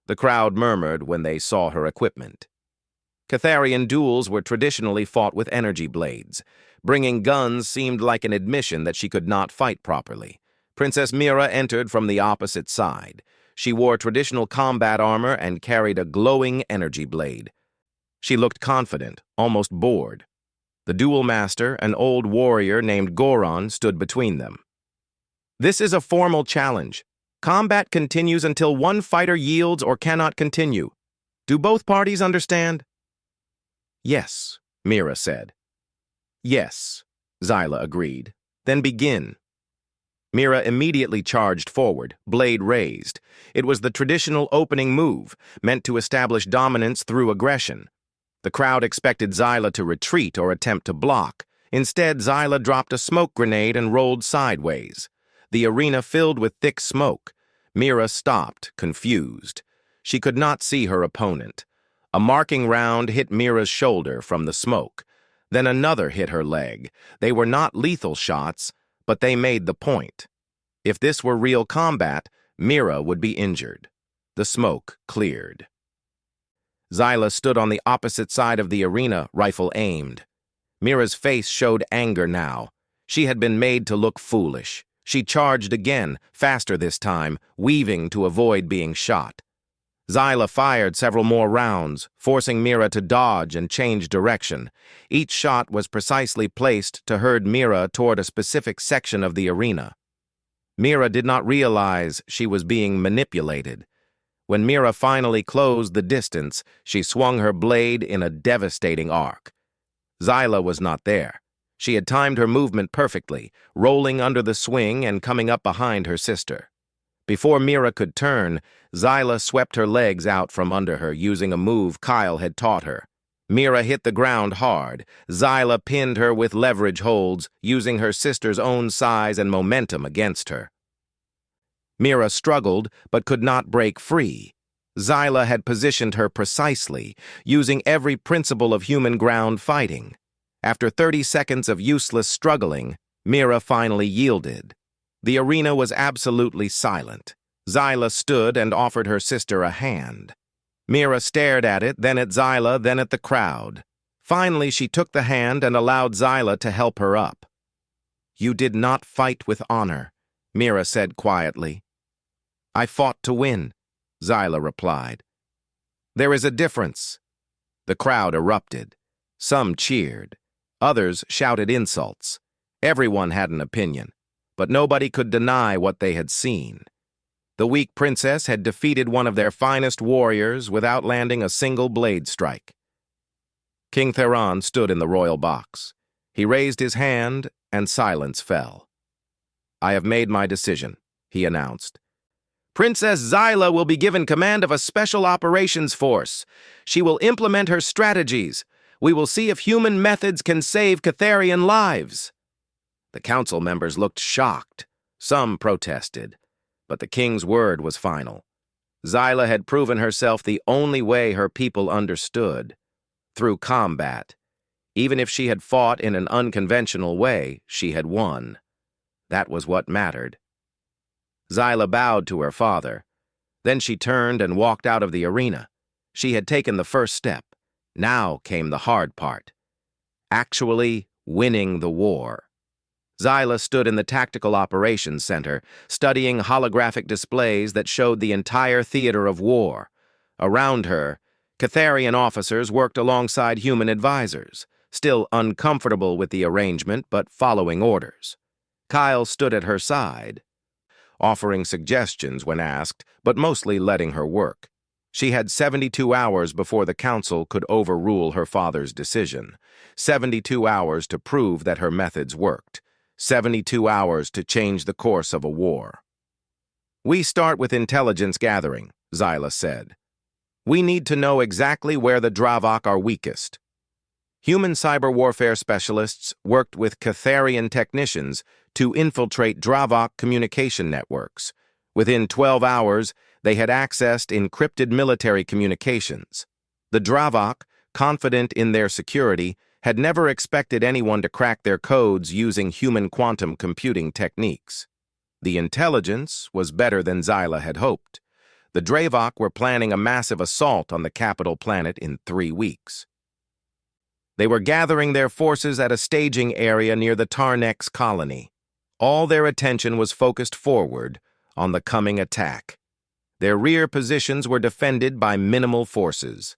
The crowd murmured when they saw her equipment. Catharian duels were traditionally fought with energy blades. Bringing guns seemed like an admission that she could not fight properly. Princess Mira entered from the opposite side. She wore traditional combat armor and carried a glowing energy blade. She looked confident, almost bored. The duel master, an old warrior named Goron, stood between them. "This is a formal challenge. Combat continues until one fighter yields or cannot continue. Do both parties understand?" "Yes," Mira said. "Yes," Zyla agreed. "Then begin." Mira immediately charged forward, blade raised. It was the traditional opening move, meant to establish dominance through aggression. The crowd expected Zyla to retreat or attempt to block. Instead, Zyla dropped a smoke grenade and rolled sideways. The arena filled with thick smoke. Mira stopped, confused. She could not see her opponent. A marking round hit Mira's shoulder from the smoke. Then another hit her leg. They were not lethal shots, but they made the point. If this were real combat, Mira would be injured. The smoke cleared. Zyla stood on the opposite side of the arena, rifle aimed. Mira's face showed anger now. She had been made to look foolish. She charged again, faster this time, weaving to avoid being shot. Zyla fired several more rounds, forcing Mira to dodge and change direction. Each shot was precisely placed to herd Mira toward a specific section of the arena. Mira did not realize she was being manipulated. When Mira finally closed the distance, she swung her blade in a devastating arc. Zyla was not there. She had timed her movement perfectly, rolling under the swing and coming up behind her sister. Before Mira could turn, Zyla swept her legs out from under her using a move Kyle had taught her. Mira hit the ground hard. Zyla pinned her with leverage holds, using her sister's own size and momentum against her. Mira struggled, but could not break free. Zyla had positioned her precisely, using every principle of human ground fighting. After 30 seconds of useless struggling, Mira finally yielded. The arena was absolutely silent. Zyla stood and offered her sister a hand. Mira stared at it, then at Zyla, then at the crowd. Finally, she took the hand and allowed Zyla to help her up. "You did not fight with honor," Mira said quietly. "I fought to win," Zyla replied. "There is a difference." The crowd erupted. Some cheered. Others shouted insults. Everyone had an opinion, but nobody could deny what they had seen. The weak princess had defeated one of their finest warriors without landing a single blade strike. King Theron stood in the royal box. He raised his hand, and silence fell. "I have made my decision," he announced. Princess Zyla will be given command of a special operations force. She will implement her strategies. We will see if human methods can save Catharian lives." The council members looked shocked. Some protested. But the king's word was final. Zyla had proven herself the only way her people understood, through combat. Even if she had fought in an unconventional way, she had won. That was what mattered. Zyla bowed to her father. Then she turned and walked out of the arena. She had taken the first step. Now came the hard part. Actually winning the war. Zyla stood in the Tactical Operations Center, studying holographic displays that showed the entire theater of war. Around her, Catharian officers worked alongside human advisors, still uncomfortable with the arrangement but following orders. Kyle stood at her side, offering suggestions when asked, but mostly letting her work. She had 72 hours before the council could overrule her father's decision. 72 hours to prove that her methods worked. 72 hours to change the course of a war. "We start with intelligence gathering," Zyla said. "We need to know exactly where the Dravok are weakest." Human cyber warfare specialists worked with Catharian technicians to infiltrate Dravok communication networks. Within 12 hours, they had accessed encrypted military communications. The Dravok, confident in their security, had never expected anyone to crack their codes using human quantum computing techniques. The intelligence was better than Zyla had hoped. The Dravok were planning a massive assault on the capital planet in 3 weeks. They were gathering their forces at a staging area near the Tarnex colony. All their attention was focused forward on the coming attack. Their rear positions were defended by minimal forces.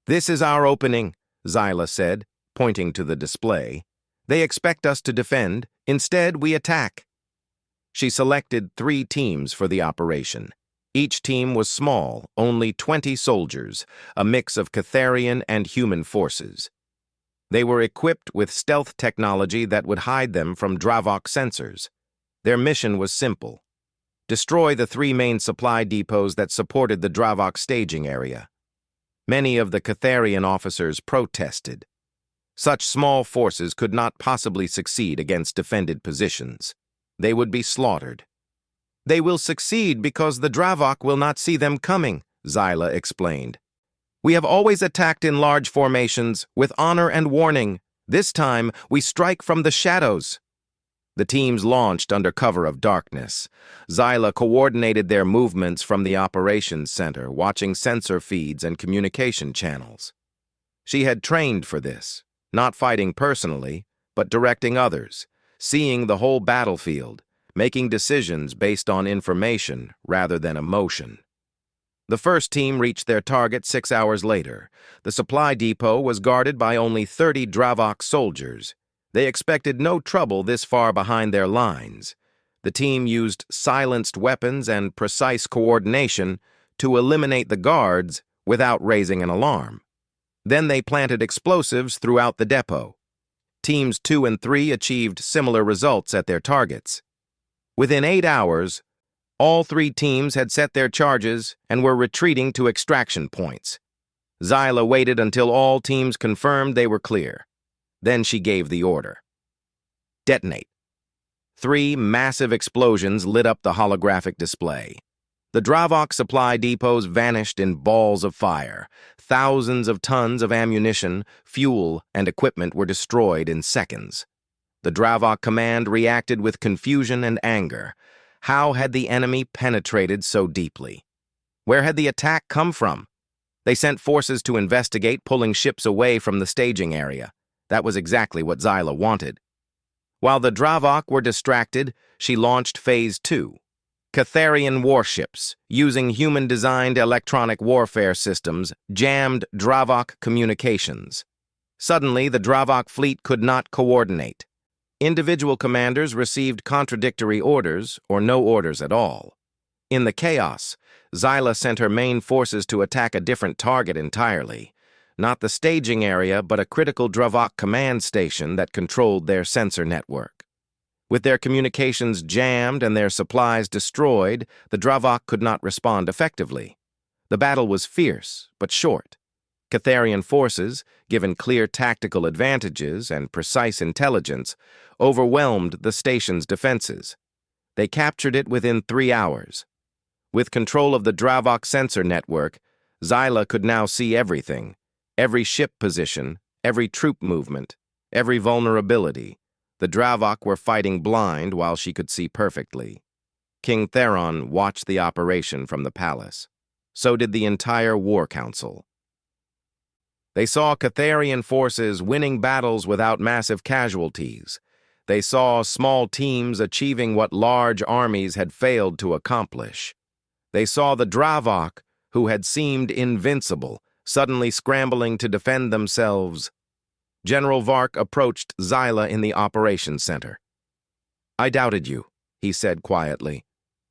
"This is our opening," Zyla said, pointing to the display. "They expect us to defend. Instead, we attack." She selected 3 teams for the operation. Each team was small, only 20 soldiers, a mix of Catharian and human forces. They were equipped with stealth technology that would hide them from Dravok sensors. Their mission was simple: destroy the 3 main supply depots that supported the Dravok staging area. Many of the Catharian officers protested. Such small forces could not possibly succeed against defended positions. They would be slaughtered. "They will succeed because the Dravok will not see them coming," Zyla explained. "We have always attacked in large formations, with honor and warning. This time, we strike from the shadows." The teams launched under cover of darkness. Zyla coordinated their movements from the operations center, watching sensor feeds and communication channels. She had trained for this, not fighting personally, but directing others, seeing the whole battlefield, making decisions based on information rather than emotion. The first team reached their target 6 hours later. The supply depot was guarded by only 30 Dravok soldiers. They expected no trouble this far behind their lines. The team used silenced weapons and precise coordination to eliminate the guards without raising an alarm. Then they planted explosives throughout the depot. Teams 2 and 3 achieved similar results at their targets. Within 8 hours, all 3 teams had set their charges and were retreating to extraction points. Zyla waited until all teams confirmed they were clear. Then she gave the order. Detonate. 3 massive explosions lit up the holographic display. The Dravok supply depots vanished in balls of fire. Thousands of tons of ammunition, fuel, and equipment were destroyed in seconds. The Dravok command reacted with confusion and anger. How had the enemy penetrated so deeply? Where had the attack come from? They sent forces to investigate, pulling ships away from the staging area. That was exactly what Zyla wanted. While the Dravok were distracted, she launched Phase 2. Catharian warships, using human-designed electronic warfare systems, jammed Dravok communications. Suddenly, the Dravok fleet could not coordinate. Individual commanders received contradictory orders or no orders at all. In the chaos, Zyla sent her main forces to attack a different target entirely. Not the staging area, but a critical Dravok command station that controlled their sensor network. With their communications jammed and their supplies destroyed, the Dravok could not respond effectively. The battle was fierce, but short. Catharian forces, given clear tactical advantages and precise intelligence, overwhelmed the station's defenses. They captured it within 3 hours. With control of the Dravok sensor network, Zyla could now see everything, every ship position, every troop movement, every vulnerability. The Dravok were fighting blind while she could see perfectly. King Theron watched the operation from the palace. So did the entire War Council. They saw Catharian forces winning battles without massive casualties. They saw small teams achieving what large armies had failed to accomplish. They saw the Dravok, who had seemed invincible, suddenly scrambling to defend themselves. General Vark approached Zyla in the operations center. "I doubted you," he said quietly.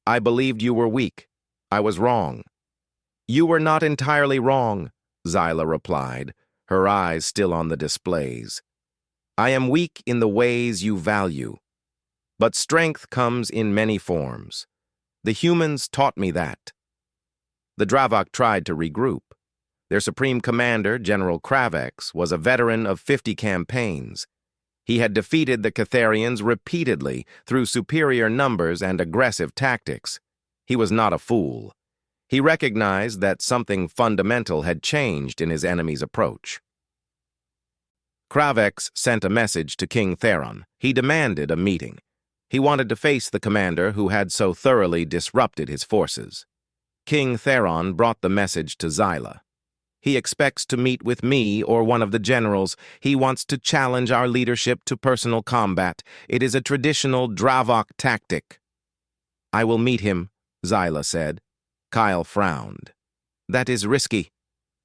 "I believed you were weak. I was wrong." "You were not entirely wrong," Zyla replied, her eyes still on the displays. "I am weak in the ways you value. But strength comes in many forms. The humans taught me that." The Dravok tried to regroup. Their supreme commander, General Kravex, was a veteran of 50 campaigns. He had defeated the Catharians repeatedly through superior numbers and aggressive tactics. He was not a fool. He recognized that something fundamental had changed in his enemy's approach. Kravex sent a message to King Theron. He demanded a meeting. He wanted to face the commander who had so thoroughly disrupted his forces. King Theron brought the message to Zyla. "He expects to meet with me or one of the generals. He wants to challenge our leadership to personal combat. It is a traditional Dravok tactic." "I will meet him," Zyla said. Kyle frowned. "That is risky.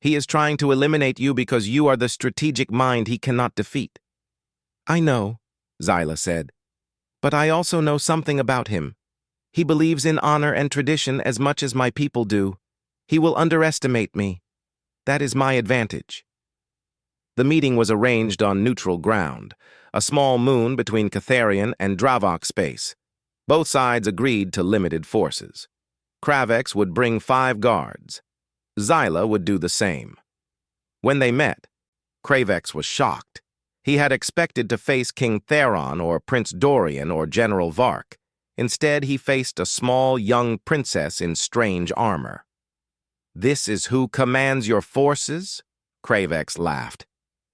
He is trying to eliminate you because you are the strategic mind he cannot defeat." "I know," Zyla said. "But I also know something about him. He believes in honor and tradition as much as my people do. He will underestimate me. That is my advantage." The meeting was arranged on neutral ground, a small moon between Catharian and Dravok space. Both sides agreed to limited forces. Kravex would bring 5 guards. Zyla would do the same. When they met, Kravex was shocked. He had expected to face King Theron or Prince Dorian or General Vark. Instead, he faced a small young princess in strange armor. "This is who commands your forces?" Kravex laughed.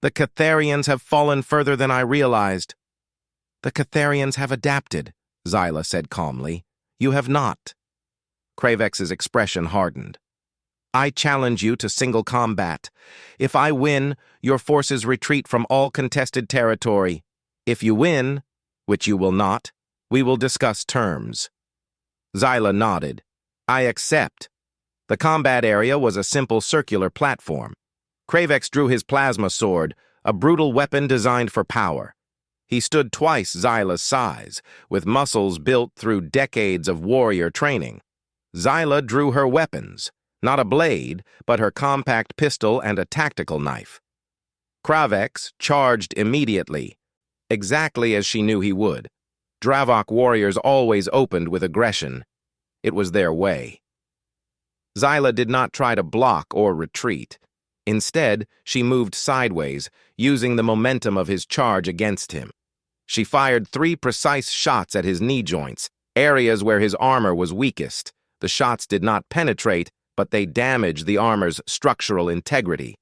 "The Catharians have fallen further than I realized." "The Catharians have adapted," Zyla said calmly. "You have not." Kravex's expression hardened. "I challenge you to single combat. If I win, your forces retreat from all contested territory. If you win, which you will not, we will discuss terms." Zyla nodded. "I accept." The combat area was a simple circular platform. Kravex drew his plasma sword, a brutal weapon designed for power. He stood twice Zyla's size, with muscles built through decades of warrior training. Zyla drew her weapons, not a blade, but her compact pistol and a tactical knife. Kravex charged immediately, exactly as she knew he would. Dravok warriors always opened with aggression. It was their way. Zyla did not try to block or retreat. Instead, she moved sideways, using the momentum of his charge against him. She fired 3 precise shots at his knee joints, areas where his armor was weakest. The shots did not penetrate, but they damaged the armor's structural integrity.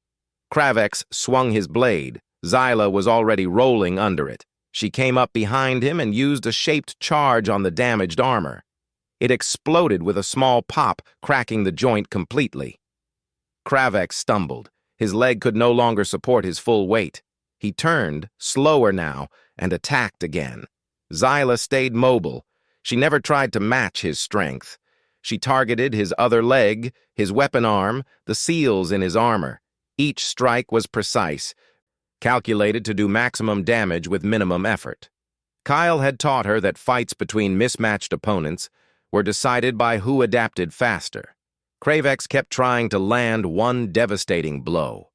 Kravex swung his blade. Zyla was already rolling under it. She came up behind him and used a shaped charge on the damaged armor. It exploded with a small pop, cracking the joint completely. Kravex stumbled. His leg could no longer support his full weight. He turned, slower now, and attacked again. Zyla stayed mobile. She never tried to match his strength. She targeted his other leg, his weapon arm, the seals in his armor. Each strike was precise, calculated to do maximum damage with minimum effort. Kyle had taught her that fights between mismatched opponents were decided by who adapted faster. Kravex kept trying to land one devastating blow.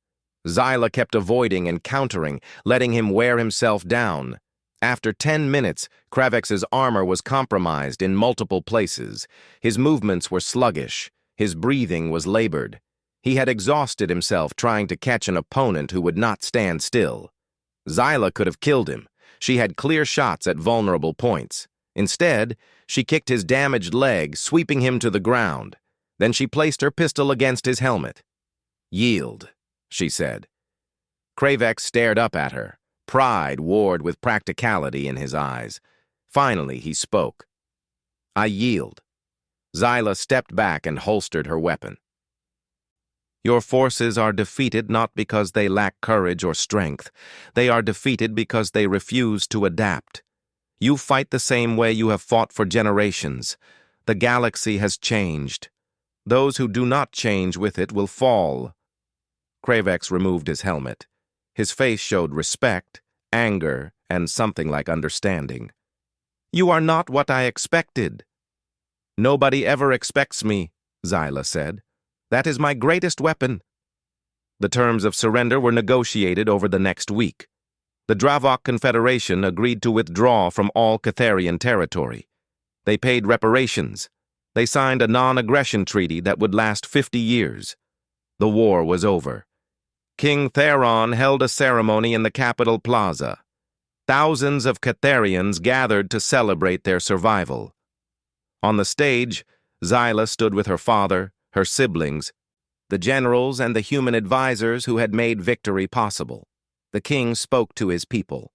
Zyla kept avoiding and countering, letting him wear himself down. After 10 minutes, Kravex's armor was compromised in multiple places. His movements were sluggish. His breathing was labored. He had exhausted himself trying to catch an opponent who would not stand still. Xyla could have killed him. She had clear shots at vulnerable points. Instead, she kicked his damaged leg, sweeping him to the ground. Then she placed her pistol against his helmet. "Yield," she said. Kravex stared up at her. Pride warred with practicality in his eyes. Finally, he spoke. "I yield." Xyla stepped back and holstered her weapon. "Your forces are defeated not because they lack courage or strength. They are defeated because they refuse to adapt. You fight the same way you have fought for generations. The galaxy has changed. Those who do not change with it will fall." Kravex removed his helmet. His face showed respect, anger, and something like understanding. "You are not what I expected." "Nobody ever expects me," Xyla said. "That is my greatest weapon." The terms of surrender were negotiated over the next week. The Dravok Confederation agreed to withdraw from all Catharian territory. They paid reparations. They signed a non-aggression treaty that would last 50 years. The war was over. King Theron held a ceremony in the Capitol Plaza. Thousands of Catharians gathered to celebrate their survival. On the stage, Xyla stood with her father, her siblings, the generals and the human advisors who had made victory possible. The king spoke to his people.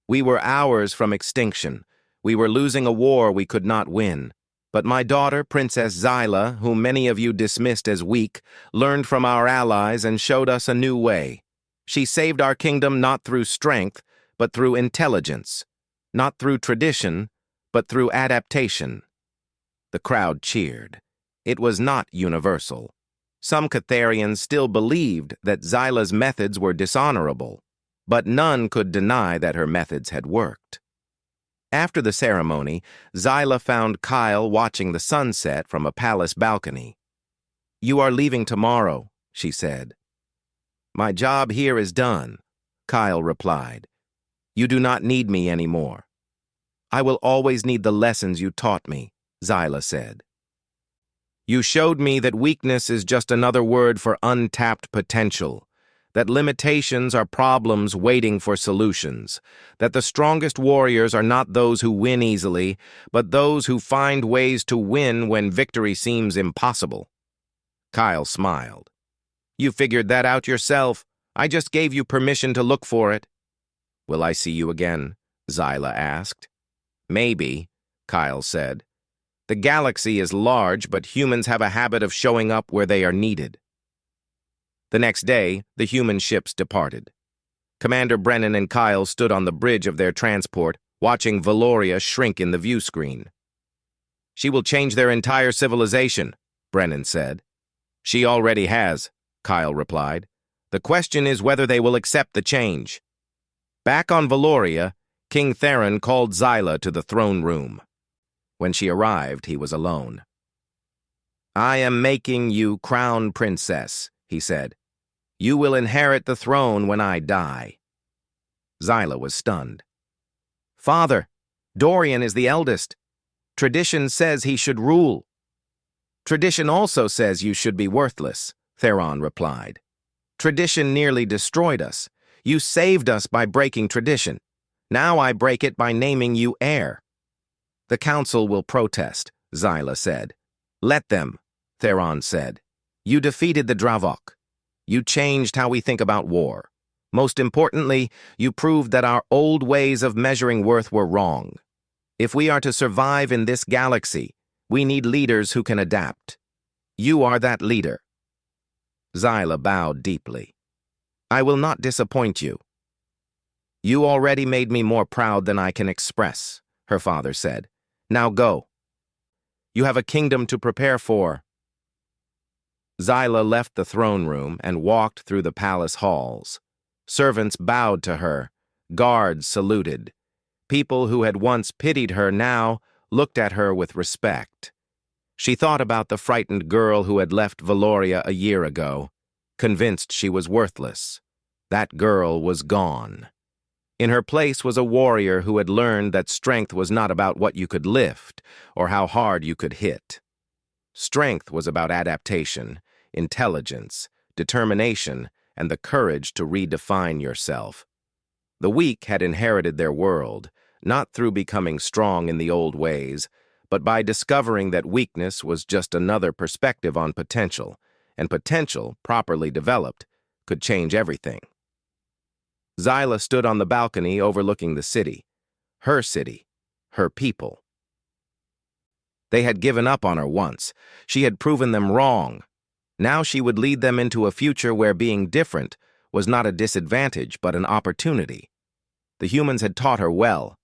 "We were hours from extinction. We were losing a war we could not win. But my daughter, Princess Xyla, whom many of you dismissed as weak, learned from our allies and showed us a new way. She saved our kingdom not through strength, but through intelligence. Not through tradition, but through adaptation." The crowd cheered. It was not universal. Some Catharians still believed that Xyla's methods were dishonorable, but none could deny that her methods had worked. After the ceremony, Xyla found Kyle watching the sunset from a palace balcony. "You are leaving tomorrow," she said. "My job here is done," Kyle replied. "You do not need me anymore." "I will always need the lessons you taught me," Xyla said. "You showed me that weakness is just another word for untapped potential, that limitations are problems waiting for solutions, that the strongest warriors are not those who win easily, but those who find ways to win when victory seems impossible." Kyle smiled. "You figured that out yourself. I just gave you permission to look for it." "Will I see you again?" Xyla asked. "Maybe," Kyle said. "The galaxy is large, but humans have a habit of showing up where they are needed." The next day, the human ships departed. Commander Brennan and Kyle stood on the bridge of their transport, watching Valoria shrink in the view screen. "She will change their entire civilization," Brennan said. "She already has," Kyle replied. "The question is whether they will accept the change." Back on Valoria, King Theron called Xyla to the throne room. When she arrived, he was alone. "I am making you crown princess," he said. "You will inherit the throne when I die." Xyla was stunned. "Father, Dorian is the eldest. Tradition says he should rule." "Tradition also says you should be worthless," Theron replied. "Tradition nearly destroyed us. You saved us by breaking tradition. Now I break it by naming you heir." "The council will protest," Xyla said. "Let them," Theron said. "You defeated the Dravok. You changed how we think about war. Most importantly, you proved that our old ways of measuring worth were wrong. If we are to survive in this galaxy, we need leaders who can adapt. You are that leader." Xyla bowed deeply. "I will not disappoint you." "You already made me more proud than I can express," her father said. "Now go. You have a kingdom to prepare for." Xyla left the throne room and walked through the palace halls. Servants bowed to her. Guards saluted. People who had once pitied her now looked at her with respect. She thought about the frightened girl who had left Valoria a year ago, convinced she was worthless. That girl was gone. In her place was a warrior who had learned that strength was not about what you could lift or how hard you could hit. Strength was about adaptation, intelligence, determination, and the courage to redefine yourself. The weak had inherited their world, not through becoming strong in the old ways, but by discovering that weakness was just another perspective on potential, and potential, properly developed, could change everything. Zyla stood on the balcony overlooking the city, her people. They had given up on her once. She had proven them wrong. Now she would lead them into a future where being different was not a disadvantage but an opportunity. The humans had taught her well.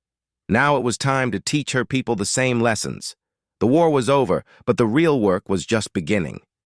Now it was time to teach her people the same lessons. The war was over, but the real work was just beginning.